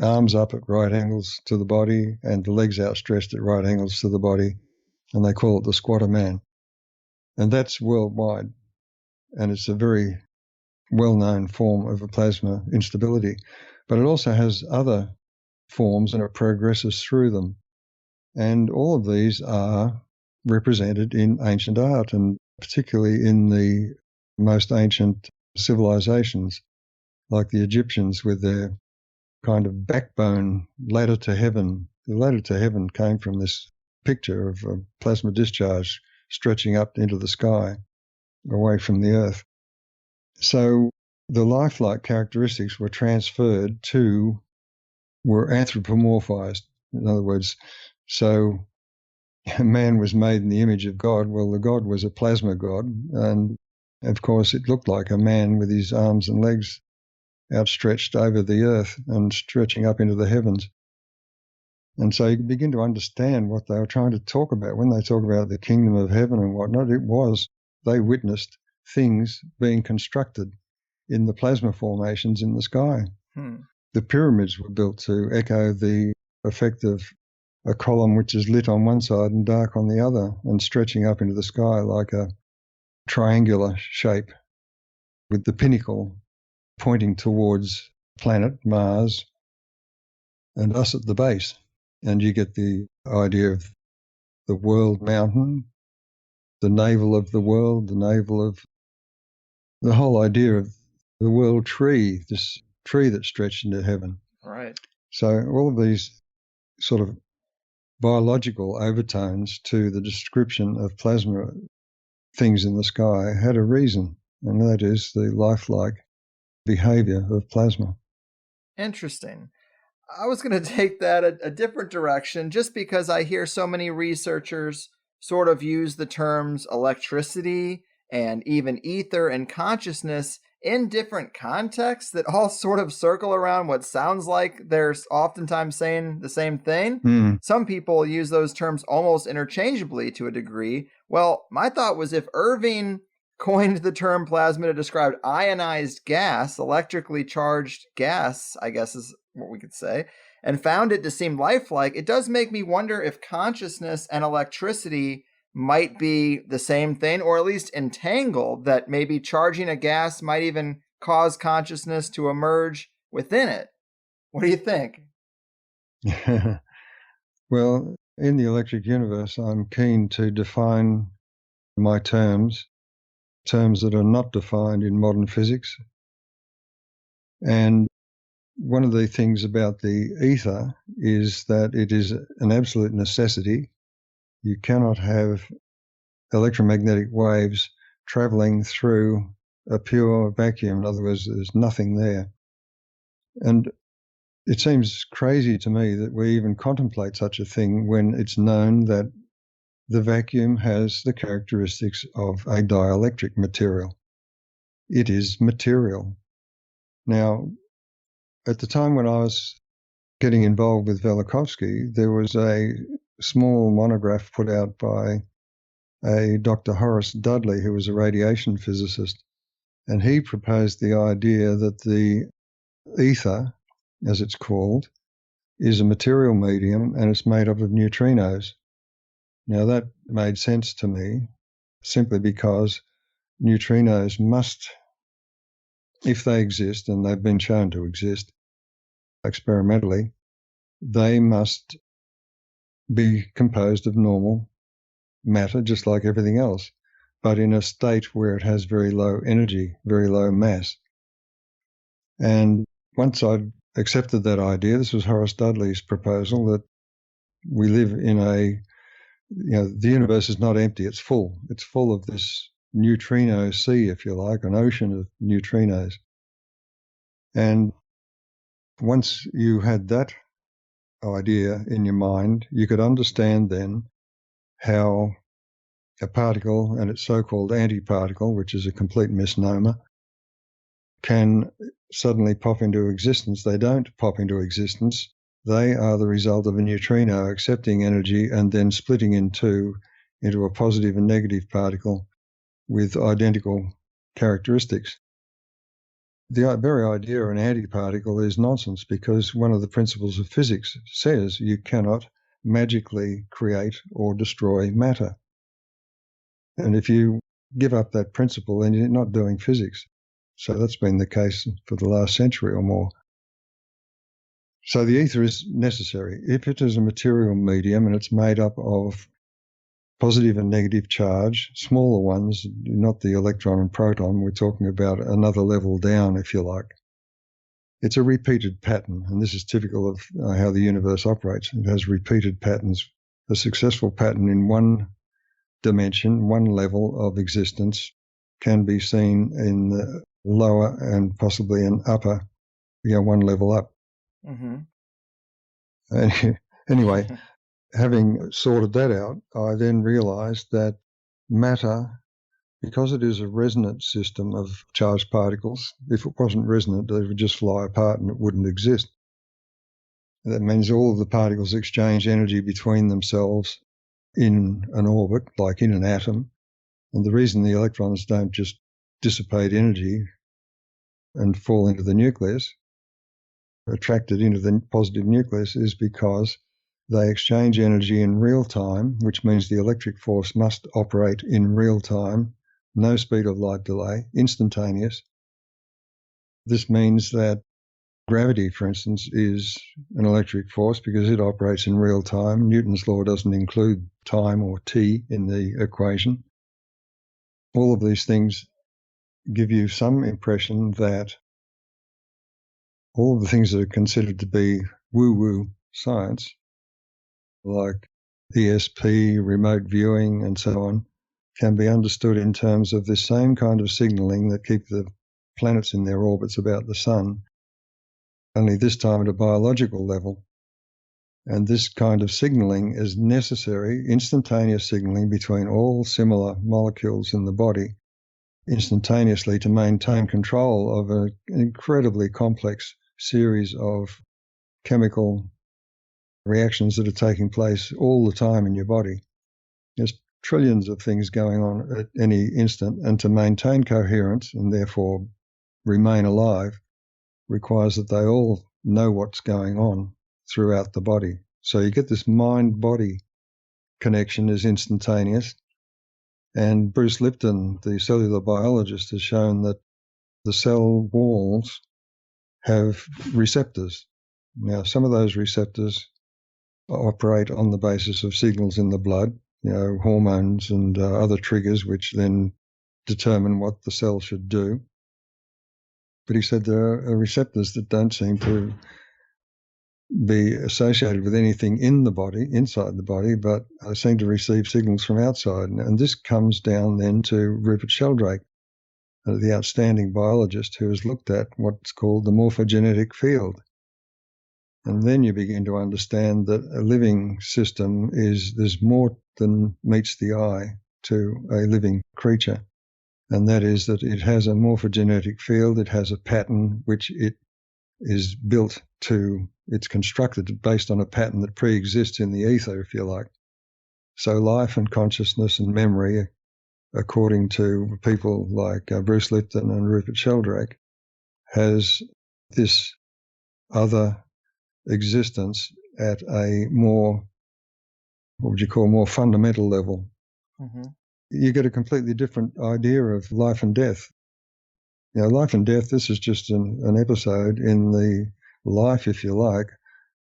arms up at right angles to the body and the legs outstretched at right angles to the body, and they call it the Squatter Man. And that's worldwide, and it's a very well-known form of a plasma instability. But it also has other forms and it progresses through them. And all of these are represented in ancient art, and particularly in the most ancient civilizations, like the Egyptians with their kind of backbone ladder to heaven. The ladder to heaven came from this picture of a plasma discharge stretching up into the sky away from the earth. So the lifelike characteristics were anthropomorphized. In other words, so man was made in the image of God. Well, the God was a plasma God, and of course it looked like a man with his arms and legs outstretched over the earth and stretching up into the heavens. And so you can begin to understand what they were trying to talk about when they talk about the kingdom of heaven and whatnot. It was they witnessed things being constructed in the plasma formations in the sky. The pyramids were built to echo the effect of a column which is lit on one side and dark on the other and stretching up into the sky like a triangular shape with the pinnacle pointing towards planet Mars and us at the base. And you get the idea of the world mountain, the navel of the world, the navel of the whole idea of the world tree, this tree that stretched into heaven. Right. So all of these sort of biological overtones to the description of plasma things in the sky had a reason, and that is the lifelike behavior of plasma. Interesting. I was going to take that a different direction just because I hear so many researchers sort of use the terms electricity and even ether and consciousness in different contexts that all sort of circle around what sounds like they're oftentimes saying the same thing. Some people use those terms almost interchangeably to a degree. Well, my thought was if Irving coined the term plasma to describe ionized gas, electrically charged gas, I guess is what we could say, and found it to seem lifelike, it does make me wonder if consciousness and electricity might be the same thing, or at least entangled, that maybe charging a gas might even cause consciousness to emerge within it. What do you think? Well, in the Electric Universe, I'm keen to define my terms that are not defined in modern physics. And one of the things about the ether is that it is an absolute necessity. You cannot have electromagnetic waves traveling through a pure vacuum. In other words, there's nothing there. And it seems crazy to me that we even contemplate such a thing when it's known that the vacuum has the characteristics of a dielectric material. It is material. Now, at the time when I was getting involved with Velikovsky, there was a small monograph put out by a Dr. Horace Dudley, who was a radiation physicist. And he proposed the idea that the ether, as it's called, is a material medium and it's made up of neutrinos. Now that made sense to me simply because neutrinos must, if they exist, and they've been shown to exist experimentally, they must be composed of normal matter just like everything else, but in a state where it has very low energy, very low mass. And once I'd accepted that idea, this was Horace Dudley's proposal, that we live in the universe is not empty, it's full. It's full of this neutrino sea, if you like, an ocean of neutrinos. And once you had that idea in your mind, you could understand then how a particle and its so-called antiparticle, which is a complete misnomer, can suddenly pop into existence. They don't pop into existence. They are the result of a neutrino accepting energy and then splitting into a positive and negative particle with identical characteristics. The very idea of an antiparticle is nonsense, because one of the principles of physics says you cannot magically create or destroy matter. And if you give up that principle, then you're not doing physics. So that's been the case for the last century or more. So the ether is necessary. If it is a material medium and it's made up of positive and negative charge, smaller ones, not the electron and proton, we're talking about another level down, if you like. It's a repeated pattern, and this is typical of how the universe operates. It has repeated patterns. A successful pattern in one dimension, one level of existence, can be seen in the lower and possibly an upper, one level up. Mm-hmm. Anyway, having sorted that out, I then realized that matter, because it is a resonant system of charged particles, if it wasn't resonant, they would just fly apart and it wouldn't exist. That means all of the particles exchange energy between themselves in an orbit, like in an atom. And the reason the electrons don't just dissipate energy and fall into the nucleus, attracted into the positive nucleus, is because they exchange energy in real time, which means the electric force must operate in real time, no speed of light delay, instantaneous. This means that gravity, for instance, is an electric force because it operates in real time. Newton's law doesn't include time or t in the equation. All of these things give you some impression that all of the things that are considered to be woo-woo science, like ESP, remote viewing, and so on, can be understood in terms of this same kind of signaling that keep the planets in their orbits about the sun, only this time at a biological level. And this kind of signaling is necessary, instantaneous signaling between all similar molecules in the body, instantaneously, to maintain control of an incredibly complex series of chemical reactions that are taking place all the time in your body. There's trillions of things going on at any instant, and to maintain coherence and therefore remain alive requires that they all know what's going on throughout the body. So you get this mind-body connection is instantaneous. And Bruce Lipton, the cellular biologist, has shown that the cell walls have receptors. Now, some of those receptors operate on the basis of signals in the blood, hormones and other triggers, which then determine what the cell should do. But he said there are receptors that don't seem to be associated with anything in the body, inside the body, but seem to receive signals from outside. And this comes down then to Rupert Sheldrake, the outstanding biologist who has looked at what's called the morphogenetic field. And then you begin to understand that a living system there's more than meets the eye to a living creature. And that is that it has a morphogenetic field, it has a pattern which it is built to, it's constructed based on a pattern that pre-exists in the ether, if you like. So life and consciousness and memory according to people like Bruce Lipton and Rupert Sheldrake, has this other existence at a more, what would you call, more fundamental level. Mm-hmm. You get a completely different idea of life and death. Life and death, this is just an episode in the life, if you like,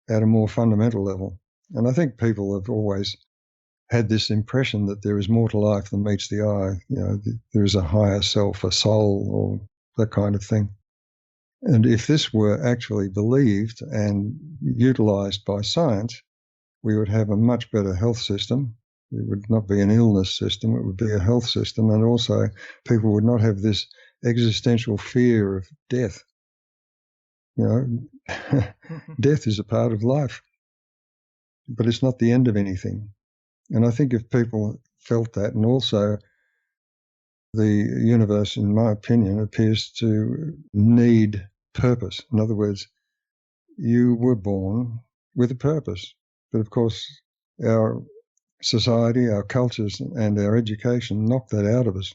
at a more fundamental level. And I think people have always had this impression that there is more to life than meets the eye. There is a higher self, a soul, or that kind of thing. And if this were actually believed and utilized by science, we would have a much better health system. It would not be an illness system, it would be a health system. And also people would not have this existential fear of death. Death is a part of life, but it's not the end of anything. And I think if people felt that, and also the universe, in my opinion, appears to need purpose. In other words, you were born with a purpose. But of course, our society, our cultures, and our education knock that out of us.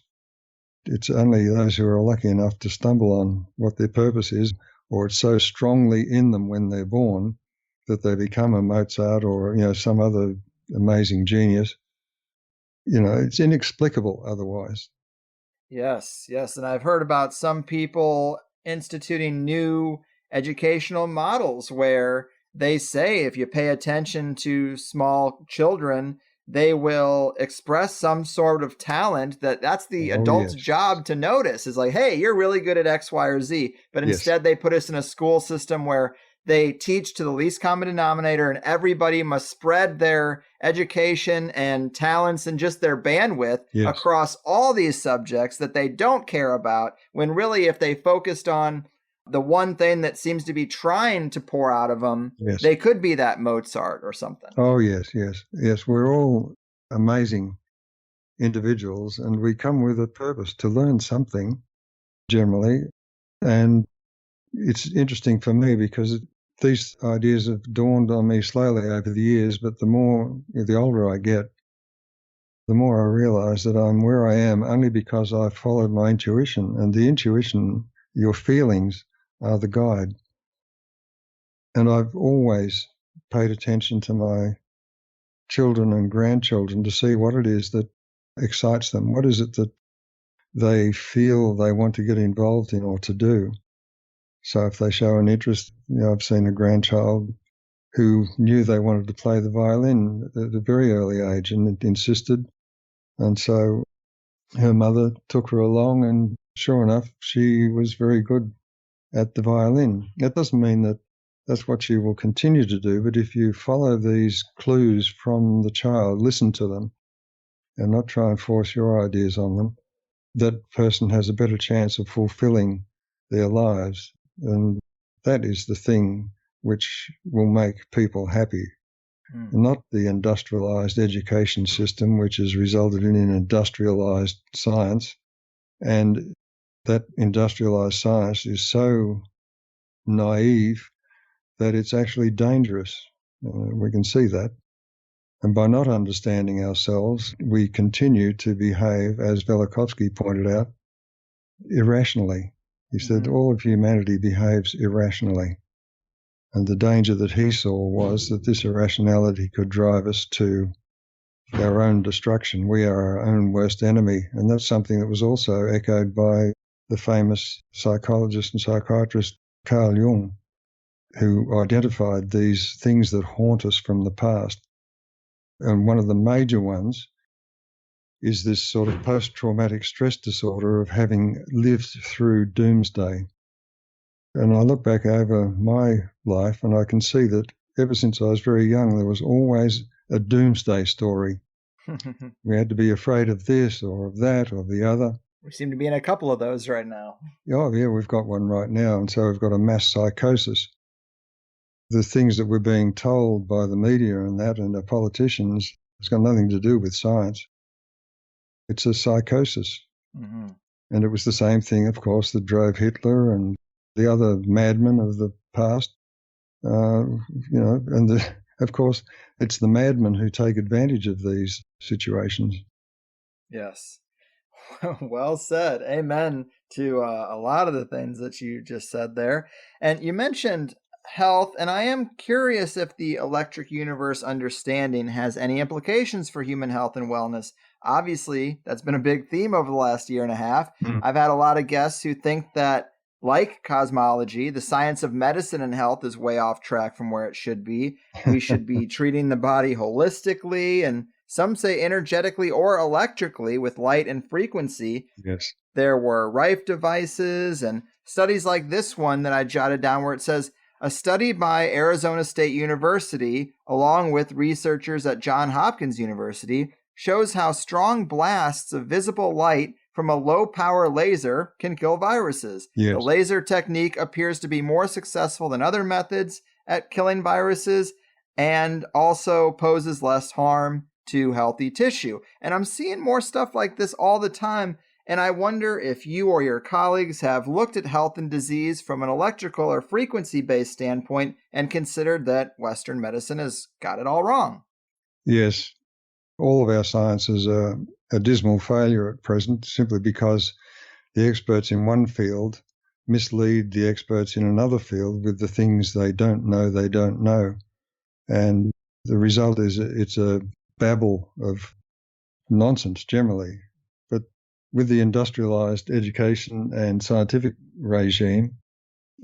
It's only those who are lucky enough to stumble on what their purpose is, or it's so strongly in them when they're born that they become a Mozart or, some other amazing genius. It's inexplicable otherwise. Yes. And I've heard about some people instituting new educational models where they say if you pay attention to small children, they will express some sort of talent that's the adult's job to notice. Is like, hey, you're really good at X, Y, or Z. But instead they put us in a school system where they teach to the least common denominator and everybody must spread their education and talents and just their bandwidth across all these subjects that they don't care about, when really if they focused on the one thing that seems to be trying to pour out of them, they could be that Mozart or something. Oh, yes. We're all amazing individuals and we come with a purpose to learn something generally. And it's interesting for me because these ideas have dawned on me slowly over the years, but the older I get, the more I realize that I'm where I am only because I followed my intuition. And the intuition, your feelings, are the guide. And I've always paid attention to my children and grandchildren to see what it is that excites them. What is it that they feel they want to get involved in or to do? So if they show an interest, I've seen a grandchild who knew they wanted to play the violin at a very early age and insisted. And so her mother took her along and sure enough, she was very good at the violin. That doesn't mean that that's what she will continue to do, but if you follow these clues from the child, listen to them and not try and force your ideas on them, that person has a better chance of fulfilling their lives. And that is the thing which will make people happy, not the industrialized education system, which has resulted in an industrialized science. And that industrialized science is so naive that it's actually dangerous. We can see that. And by not understanding ourselves, we continue to behave, as Velikovsky pointed out, irrationally. He said all of humanity behaves irrationally. And the danger that he saw was that this irrationality could drive us to our own destruction. We are our own worst enemy. And that's something that was also echoed by the famous psychologist and psychiatrist Carl Jung, who identified these things that haunt us from the past. And one of the major ones is this sort of post-traumatic stress disorder of having lived through doomsday. And I look back over my life and I can see that ever since I was very young, there was always a doomsday story. We had to be afraid of this or of that or the other. We seem to be in a couple of those right now. Oh, yeah, we've got one right now. And so we've got a mass psychosis. The things that we're being told by the media and that and the politicians, it's got nothing to do with science. It's a psychosis. And it was the same thing, of course, that drove Hitler and the other madmen of the past. Of course, it's the madmen who take advantage of these situations. Yes. Well said. Amen to a lot of the things that you just said there. And you mentioned health, and I am curious if the electric universe understanding has any implications for human health and wellness. Obviously, that's been a big theme over the last year and a half. I've had a lot of guests who think that, like cosmology, the science of medicine and health is way off track from where it should be. We should be treating the body holistically, and some say energetically or electrically with light and frequency. Yes. There were Rife devices and studies like this one that I jotted down where it says, a study by Arizona State University, along with researchers at Johns Hopkins University, shows how strong blasts of visible light from a low-power laser can kill viruses. Yes. The laser technique appears to be more successful than other methods at killing viruses and also poses less harm to healthy tissue. And I'm seeing more stuff like this all the time. And I wonder if you or your colleagues have looked at health and disease from an electrical or frequency-based standpoint and considered that Western medicine has got it all wrong. Yes. All of our science is a dismal failure at present, simply because the experts in one field mislead the experts in another field with the things they don't know. And the result is it's a babble of nonsense generally. But with the industrialized education and scientific regime,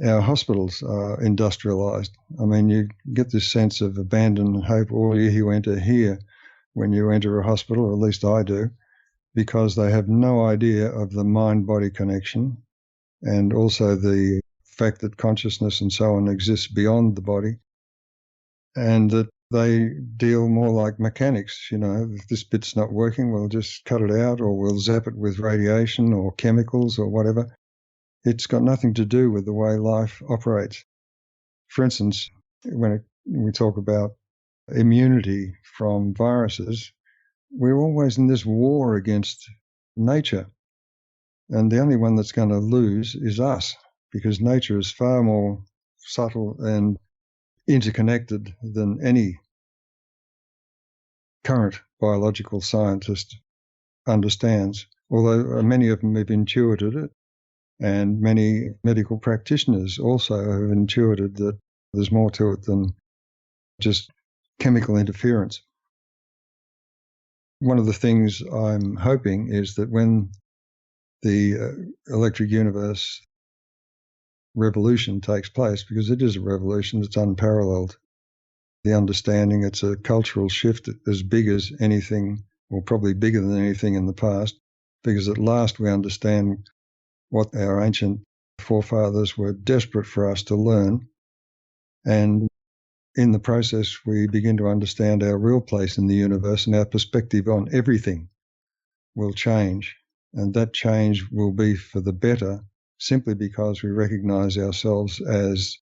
our hospitals are industrialized. I mean, you get this sense of abandon hope all you enter here when you enter a hospital, or at least I do, because they have no idea of the mind-body connection, and also the fact that consciousness and so on exists beyond the body, and that they deal more like mechanics. You know, if this bit's not working, we'll just cut it out, or we'll zap it with radiation or chemicals or whatever. It's got nothing to do with the way life operates. For instance, when we talk about immunity from viruses, we're always in this war against nature. And the only one that's going to lose is us, because nature is far more subtle and interconnected than any current biological scientist understands, although many of them have intuited it, and many medical practitioners also have intuited that there's more to it than just chemical interference. One of the things I'm hoping is that when the Electric Universe revolution takes place, because it is a revolution, it's unparalleled, the understanding, it's a cultural shift as big as anything, or probably bigger than anything in the past, because at last we understand what our ancient forefathers were desperate for us to learn. And in the process, we begin to understand our real place in the universe, and our perspective on everything will change. And that change will be for the better, simply because we recognize ourselves as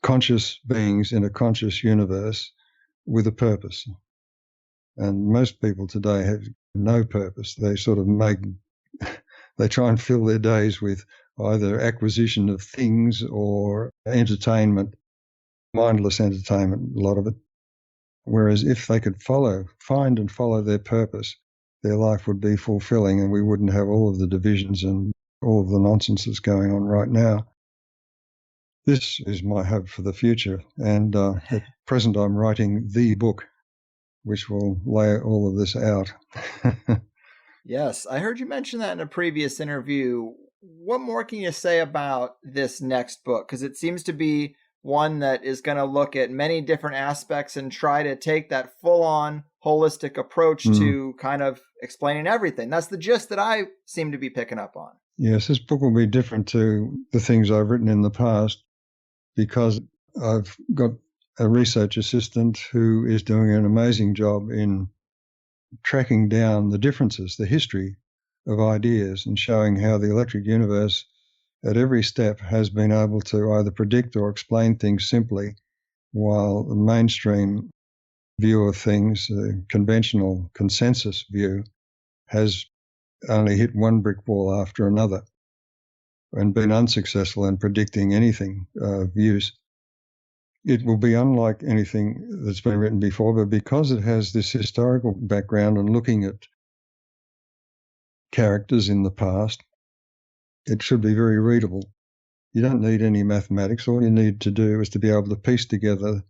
conscious beings in a conscious universe with a purpose. And most people today have no purpose. They sort of they try and fill their days with either acquisition of things or entertainment, mindless entertainment, a lot of it. Whereas if they could find and follow their purpose, their life would be fulfilling, and we wouldn't have all of the divisions and all of the nonsense that's going on right now. This is my hope for the future. And at present, I'm writing the book, which will lay all of this out. Yes, I heard you mention that in a previous interview. What more can you say about this next book? Because it seems to be one that is going to look at many different aspects and try to take that full-on holistic approach to kind of explaining everything. That's the gist that I seem to be picking up on. Yes, this book will be different to the things I've written in the past, because I've got a research assistant who is doing an amazing job in tracking down the differences, the history of ideas, and showing how the electric universe at every step has been able to either predict or explain things simply, while the mainstream view of things, the conventional consensus view, has only hit one brick wall after another and been unsuccessful in predicting anything of use. It will be unlike anything that's been written before, but because it has this historical background and looking at characters in the past. It should be very readable. You don't need any mathematics. All you need to do is to be able to piece together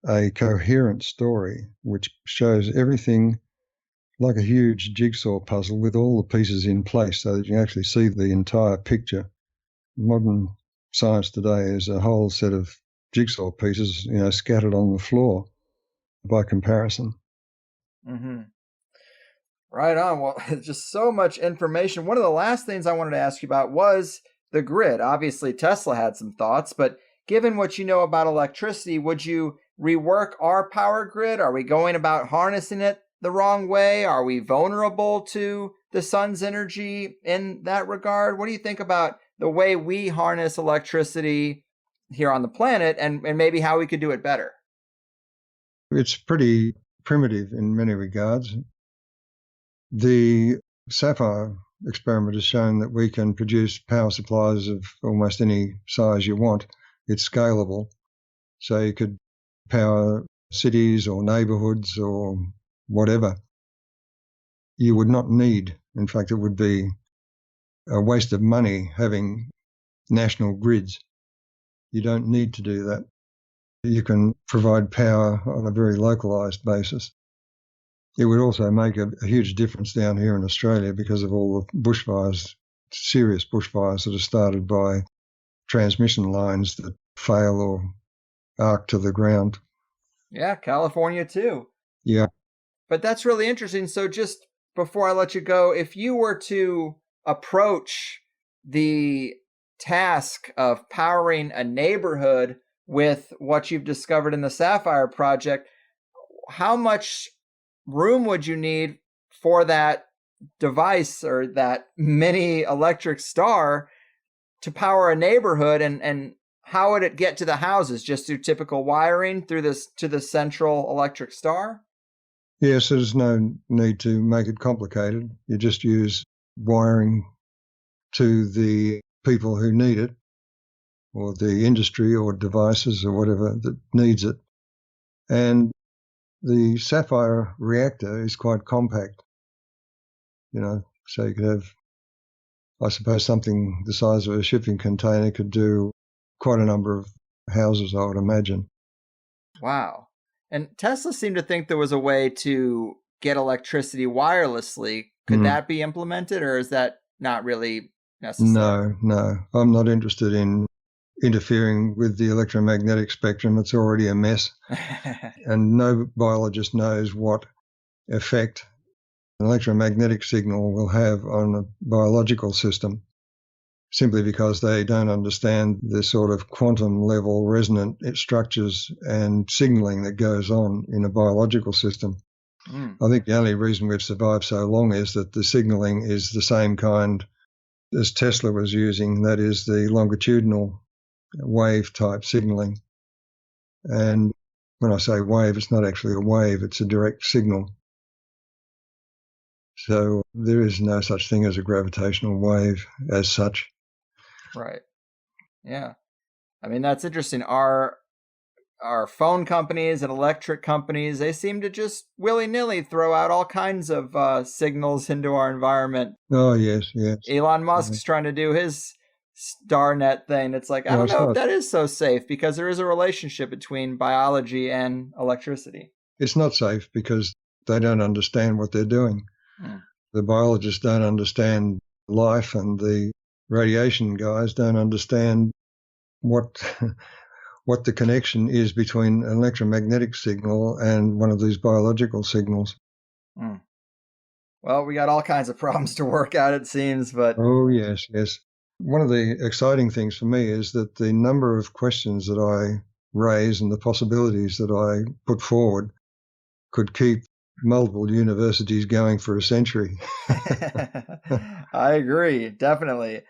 a coherent story which shows everything like a huge jigsaw puzzle with all the pieces in place so that you can actually see the entire picture. Modern science today is a whole set of jigsaw pieces, scattered on the floor by comparison. Mm-hmm. Right on. Well, just so much information. One of the last things I wanted to ask you about was the grid. Obviously, Tesla had some thoughts, but given what you know about electricity, would you rework our power grid? Are we going about harnessing it the wrong way? Are we vulnerable to the sun's energy in that regard? What do you think about the way we harness electricity here on the planet and maybe how we could do it better? It's pretty primitive in many regards. The SAFIRE experiment has shown that we can produce power supplies of almost any size you want. It's scalable. So you could power cities or neighbourhoods or whatever. You would not need, in fact, it would be a waste of money having national grids. You don't need to do that. You can provide power on a very localised basis. It would also make a huge difference down here in Australia because of all the bushfires, serious bushfires that are started by transmission lines that fail or arc to the ground. Yeah, California too. Yeah. But that's really interesting. So just before I let you go, if you were to approach the task of powering a neighborhood with what you've discovered in the SAFIRE project, how much room would you need for that device or that mini electric star to power a neighborhood, and how would it get to the houses? Just through typical wiring through this to the central electric star? Yes, there's no need to make it complicated. You just use wiring to the people who need it, or the industry or devices or whatever that needs it. And the SAFIRE reactor is quite compact, so you could have, I suppose, something the size of a shipping container could do quite a number of houses, I would imagine. Wow. And Tesla seemed to think there was a way to get electricity wirelessly. Could that be implemented, or is that not really necessary? No. I'm not interested in interfering with the electromagnetic spectrum. It's already a mess. And no biologist knows what effect an electromagnetic signal will have on a biological system, simply because they don't understand the sort of quantum level resonant structures and signaling that goes on in a biological system. I think the only reason we've survived so long is that the signaling is the same kind as Tesla was using, that is the longitudinal wave type signaling. And when I say wave, it's not actually a wave, it's a direct signal. So there is no such thing as a gravitational wave as such. Right. Yeah. I mean, that's interesting. Our phone companies and electric companies, they seem to just willy-nilly throw out all kinds of signals into our environment. Oh, yes. Elon Musk's trying to do his StarNet thing. It's like, I don't know if that is so safe, because there is a relationship between biology and electricity. It's not safe because they don't understand what they're doing. The biologists don't understand life, and the radiation guys don't understand what the connection is between an electromagnetic signal and one of these biological signals. Well, we got all kinds of problems to work out, it seems, but... Oh, yes. One of the exciting things for me is that the number of questions that I raise and the possibilities that I put forward could keep multiple universities going for a century. I agree, definitely.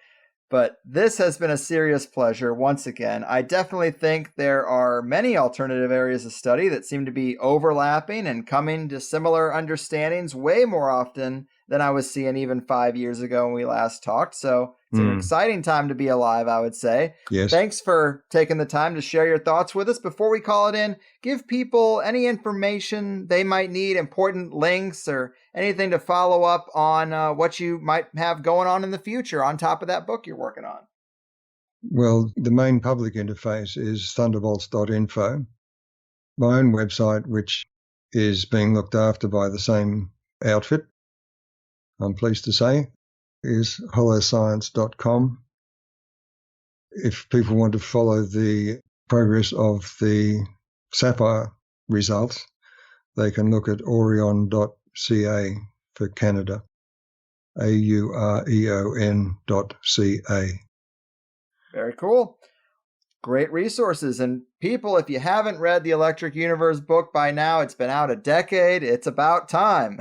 But this has been a serious pleasure once again. I definitely think there are many alternative areas of study that seem to be overlapping and coming to similar understandings way more often than I was seeing even 5 years ago when we last talked. So it's an exciting time to be alive, I would say. Yes. Thanks for taking the time to share your thoughts with us. Before we call it in, give people any information they might need, important links or anything to follow up on what you might have going on in the future on top of that book you're working on. Well, the main public interface is thunderbolts.info. My own website, which is being looked after by the same outfit, I'm pleased to say, is holoscience.com. If people want to follow the progress of the SAFIRE results, they can look at aureon.ca for Canada, aureon.ca. Very cool. Great resources. And people, if you haven't read the Electric Universe book by now, it's been out a decade. It's about time.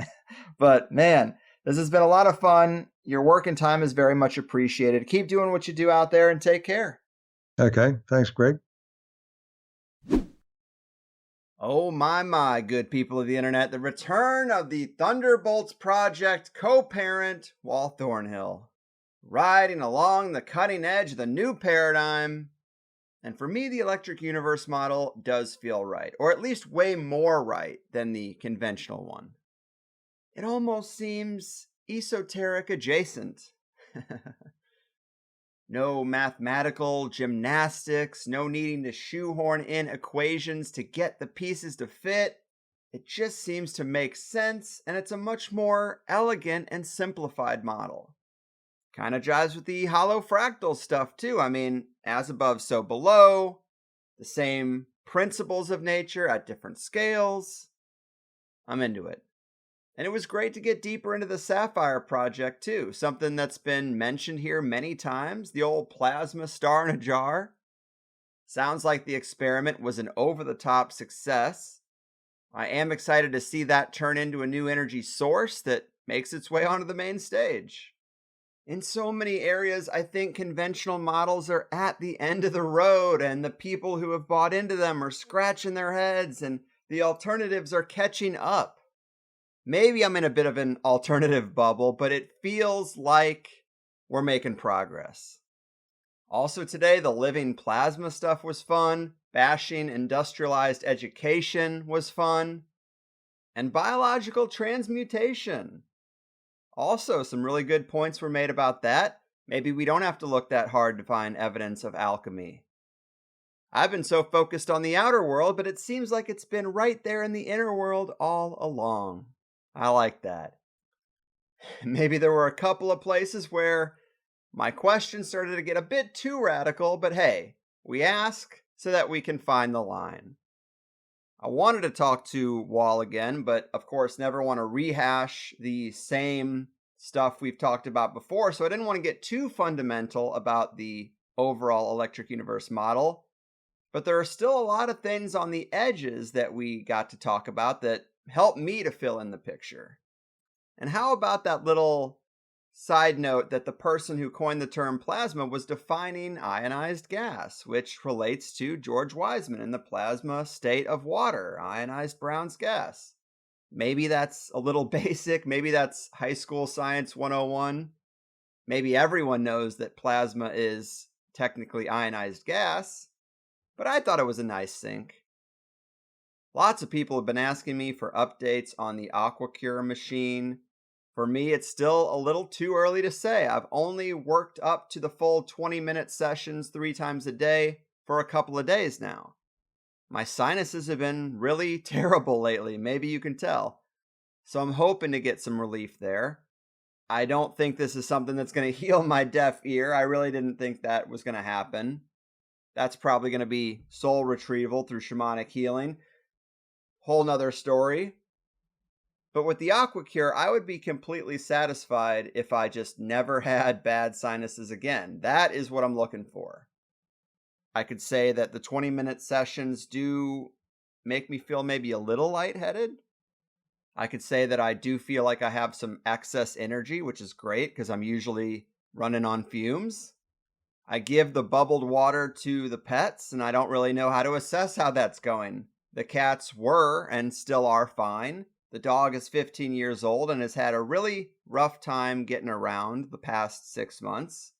But man, this has been a lot of fun. Your work and time is very much appreciated. Keep doing what you do out there and take care. Okay. Thanks, Greg. Oh my, good people of the internet. The return of the Thunderbolts Project co-parent, Wal Thornhill. Riding along the cutting edge of the new paradigm. And for me, the Electric Universe model does feel right, or at least way more right than the conventional one. It almost seems esoteric adjacent. No mathematical gymnastics, no needing to shoehorn in equations to get the pieces to fit. It just seems to make sense, and it's a much more elegant and simplified model. Kind of jives with the hollow fractal stuff too. I mean, as above, so below. The same principles of nature at different scales. I'm into it. And it was great to get deeper into the SAFIRE project too. Something that's been mentioned here many times. The old plasma star in a jar. Sounds like the experiment was an over-the-top success. I am excited to see that turn into a new energy source that makes its way onto the main stage. In so many areas, I think conventional models are at the end of the road, and the people who have bought into them are scratching their heads, and the alternatives are catching up. Maybe I'm in a bit of an alternative bubble, but it feels like we're making progress. Also today, the living plasma stuff was fun. Bashing industrialized education was fun. And biological transmutation. Also, some really good points were made about that. Maybe we don't have to look that hard to find evidence of alchemy. I've been so focused on the outer world, but it seems like it's been right there in the inner world all along. I like that. Maybe there were a couple of places where my questions started to get a bit too radical, but hey, we ask so that we can find the line. I wanted to talk to Wal again, but of course never want to rehash the same stuff we've talked about before, so I didn't want to get too fundamental about the overall Electric Universe model. But there are still a lot of things on the edges that we got to talk about that helped me to fill in the picture. And how about that little side note that the person who coined the term plasma was defining ionized gas, which relates to George Wiseman in the plasma state of water, ionized Brown's gas. Maybe that's a little basic, maybe that's high school science 101. Maybe everyone knows that plasma is technically ionized gas, but I thought it was a nice sync. Lots of people have been asking me for updates on the AquaCure machine. For me, it's still a little too early to say. I've only worked up to the full 20-minute sessions 3 times a day for a couple of days now. My sinuses have been really terrible lately, maybe you can tell. So I'm hoping to get some relief there. I don't think this is something that's going to heal my deaf ear. I really didn't think that was going to happen. That's probably going to be soul retrieval through shamanic healing. Whole nother story. But with the AquaCure, I would be completely satisfied if I just never had bad sinuses again. That is what I'm looking for. I could say that the 20-minute sessions do make me feel maybe a little lightheaded. I could say that I do feel like I have some excess energy, which is great because I'm usually running on fumes. I give the bubbled water to the pets, and I don't really know how to assess how that's going. The cats were and still are fine. The dog is 15 years old and has had a really rough time getting around the past 6 months.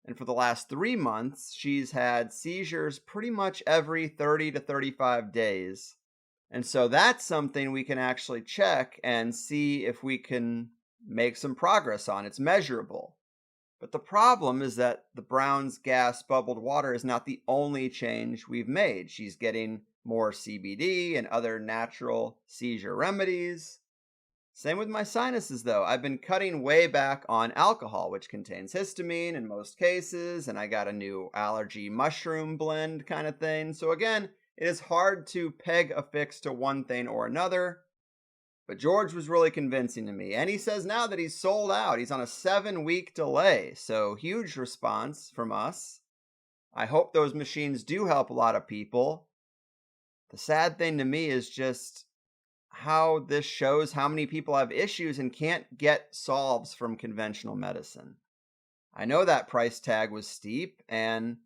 And for the last 3 months, she's had seizures pretty much every 30 to 35 days. And so that's something we can actually check and see if we can make some progress on. It's measurable. But the problem is that the Brown's gas bubbled water is not the only change we've made. She's getting more CBD and other natural seizure remedies. Same with my sinuses, though. I've been cutting way back on alcohol, which contains histamine in most cases, and I got a new allergy mushroom blend kind of thing. So again, it is hard to peg a fix to one thing or another. But George was really convincing to me, and he says now that he's sold out. He's on a 7-week delay, so huge response from us. I hope those machines do help a lot of people. The sad thing to me is just how this shows how many people have issues and can't get solves from conventional medicine. I know that price tag was steep, and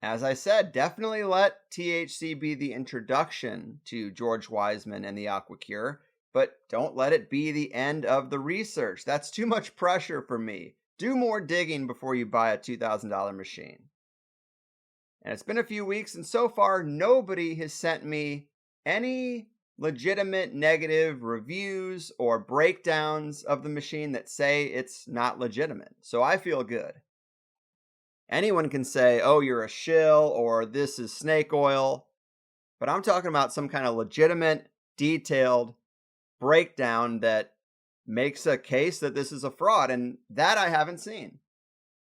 as I said, definitely let THC be the introduction to George Wiseman and the AquaCure, but don't let it be the end of the research. That's too much pressure for me. Do more digging before you buy a $2,000 machine. And it's been a few weeks, and so far, nobody has sent me any legitimate negative reviews or breakdowns of the machine that say it's not legitimate. So I feel good. Anyone can say, oh, you're a shill, or this is snake oil. But I'm talking about some kind of legitimate, detailed breakdown that makes a case that this is a fraud, and that I haven't seen.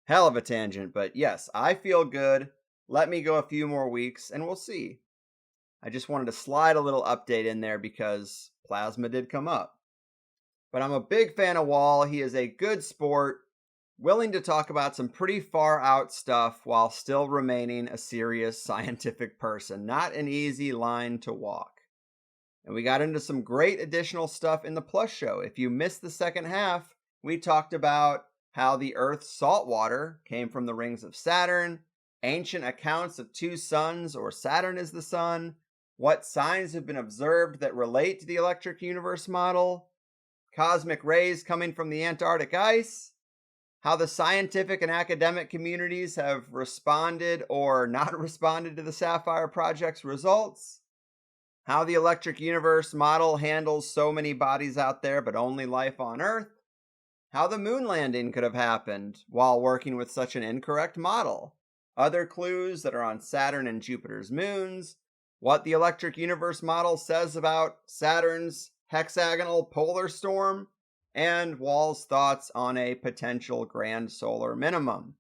Hell of a tangent, but yes, I feel good. Let me go a few more weeks, and we'll see. I just wanted to slide a little update in there because plasma did come up. But I'm a big fan of Wal. He is a good sport, willing to talk about some pretty far out stuff while still remaining a serious scientific person. Not an easy line to walk. And we got into some great additional stuff in the Plus show. If you missed the second half, we talked about how the Earth's salt water came from the rings of Saturn, ancient accounts of two suns or Saturn is the sun, what signs have been observed that relate to the electric universe model, cosmic rays coming from the Antarctic ice, how the scientific and academic communities have responded or not responded to the SAFIRE Project's results, how the electric universe model handles so many bodies out there but only life on Earth, how the moon landing could have happened while working with such an incorrect model, other clues that are on Saturn and Jupiter's moons, what the electric universe model says about Saturn's hexagonal polar storm, and Wal's thoughts on a potential grand solar minimum.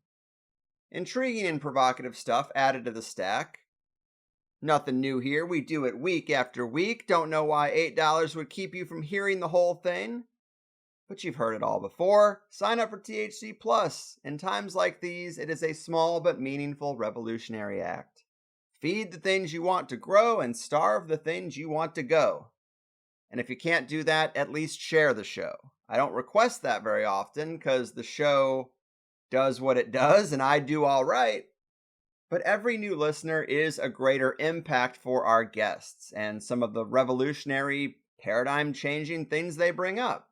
Intriguing and provocative stuff added to the stack. Nothing new here. We do it week after week. Don't know why $8 would keep you from hearing the whole thing. But you've heard it all before. Sign up for THC Plus. In times like these, it is a small but meaningful revolutionary act. Feed the things you want to grow and starve the things you want to go. And if you can't do that, at least share the show. I don't request that very often because the show does what it does and I do all right. But every new listener is a greater impact for our guests and some of the revolutionary, paradigm-changing things they bring up.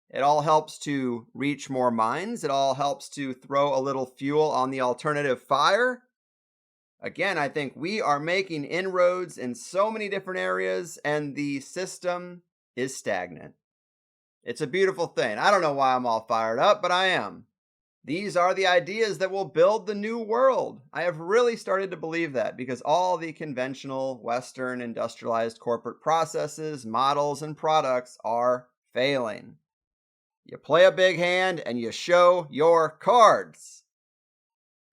It all helps to reach more minds. It all helps to throw a little fuel on the alternative fire. Again, I think we are making inroads in so many different areas, and the system is stagnant. It's a beautiful thing. I don't know why I'm all fired up, but I am. These are the ideas that will build the new world. I have really started to believe that because all the conventional Western industrialized corporate processes, models, and products are failing. You play a big hand and you show your cards.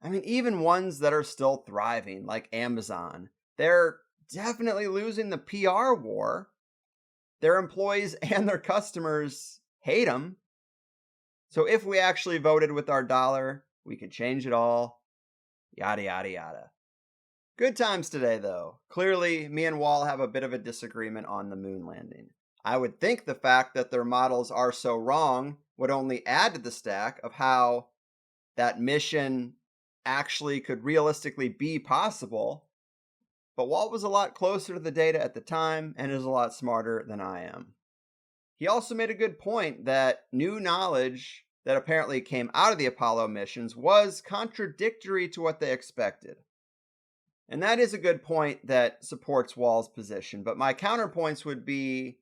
I mean, even ones that are still thriving, like Amazon, they're definitely losing the PR war. Their employees and their customers hate them. So if we actually voted with our dollar, we could change it all. Yada, yada, yada. Good times today, though. Clearly, me and Wal have a bit of a disagreement on the moon landing. I would think the fact that their models are so wrong would only add to the stack of how that mission actually could realistically be possible. But Walt was a lot closer to the data at the time and is a lot smarter than I am. He also made a good point that new knowledge that apparently came out of the Apollo missions was contradictory to what they expected. And that is a good point that supports Wal's position. But my counterpoints would be,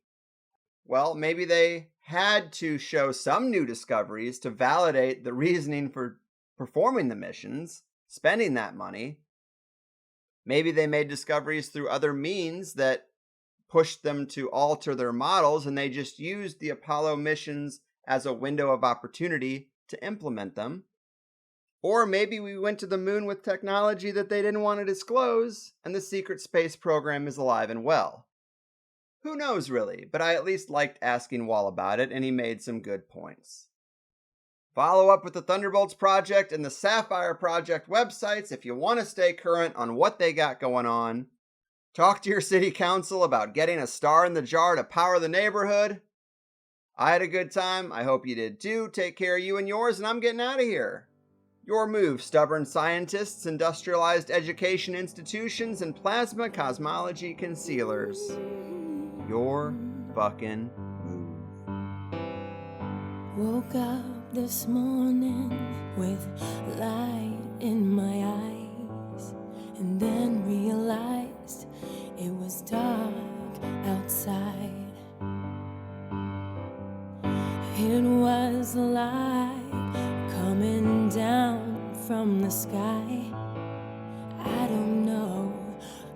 well, maybe they had to show some new discoveries to validate the reasoning for performing the missions, spending that money. Maybe they made discoveries through other means that pushed them to alter their models, and they just used the Apollo missions as a window of opportunity to implement them. Or maybe we went to the moon with technology that they didn't want to disclose, and the secret space program is alive and well. Who knows, really, but I at least liked asking Wal about it, and he made some good points. Follow up with the Thunderbolts Project and the SAFIRE Project websites if you want to stay current on what they got going on. Talk to your city council about getting a star in the jar to power the neighborhood. I had a good time. I hope you did too. Take care of you and yours, and I'm getting out of here. Your move, stubborn scientists, industrialized education institutions, and plasma cosmology concealers. Your fucking move. Woke up this morning with light in my eyes, and then realized it was dark outside. It was a light coming down from the sky. I don't know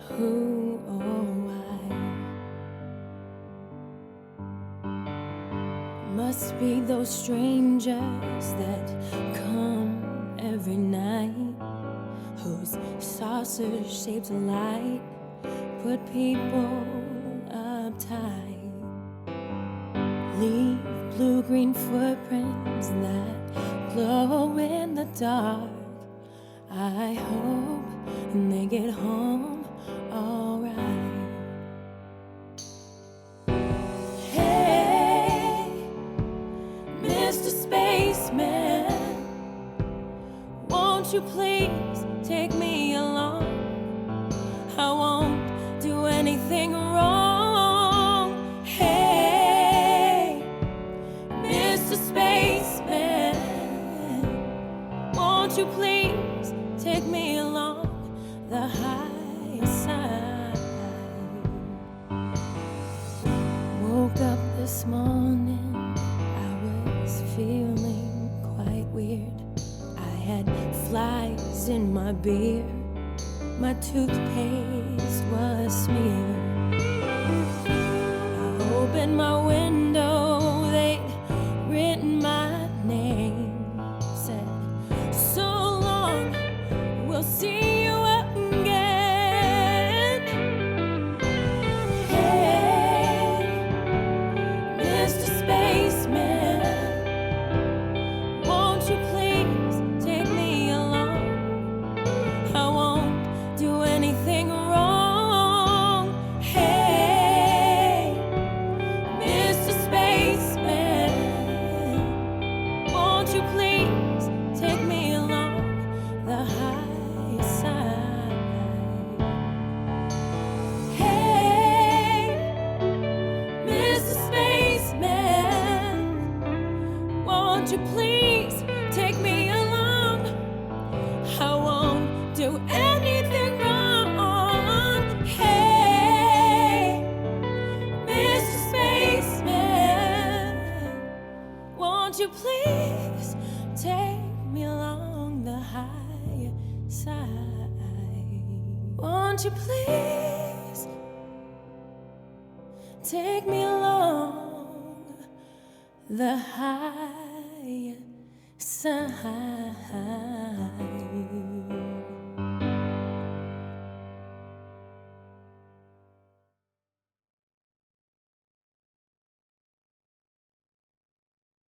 who or why. Must be those strangers that come every night, whose saucer-shaped light put people uptight. Leave blue-green footprints that glow in the dark. I hope they get home alright. Hey, Mr. Spaceman, won't you please take me along? I won't do anything wrong. Hey, Mr. Spaceman, won't you please take me along the high side? Woke up this morning, I was feeling quite weird. I had flies in my beer, my toothpaste was smeared. I opened my window, they'd written my name. Said, so long, we'll see you again. Hey, Mr. Spaceman, won't you please take me along? I won't do anything wrong. Hey, Mr. Spaceman, won't you please take me along the high side? Hey, Mr. Spaceman, won't you please take me along? I won't do anything wrong. Hey, Mr. Spaceman, won't you please take me along the high side? Won't you please take me along the high side?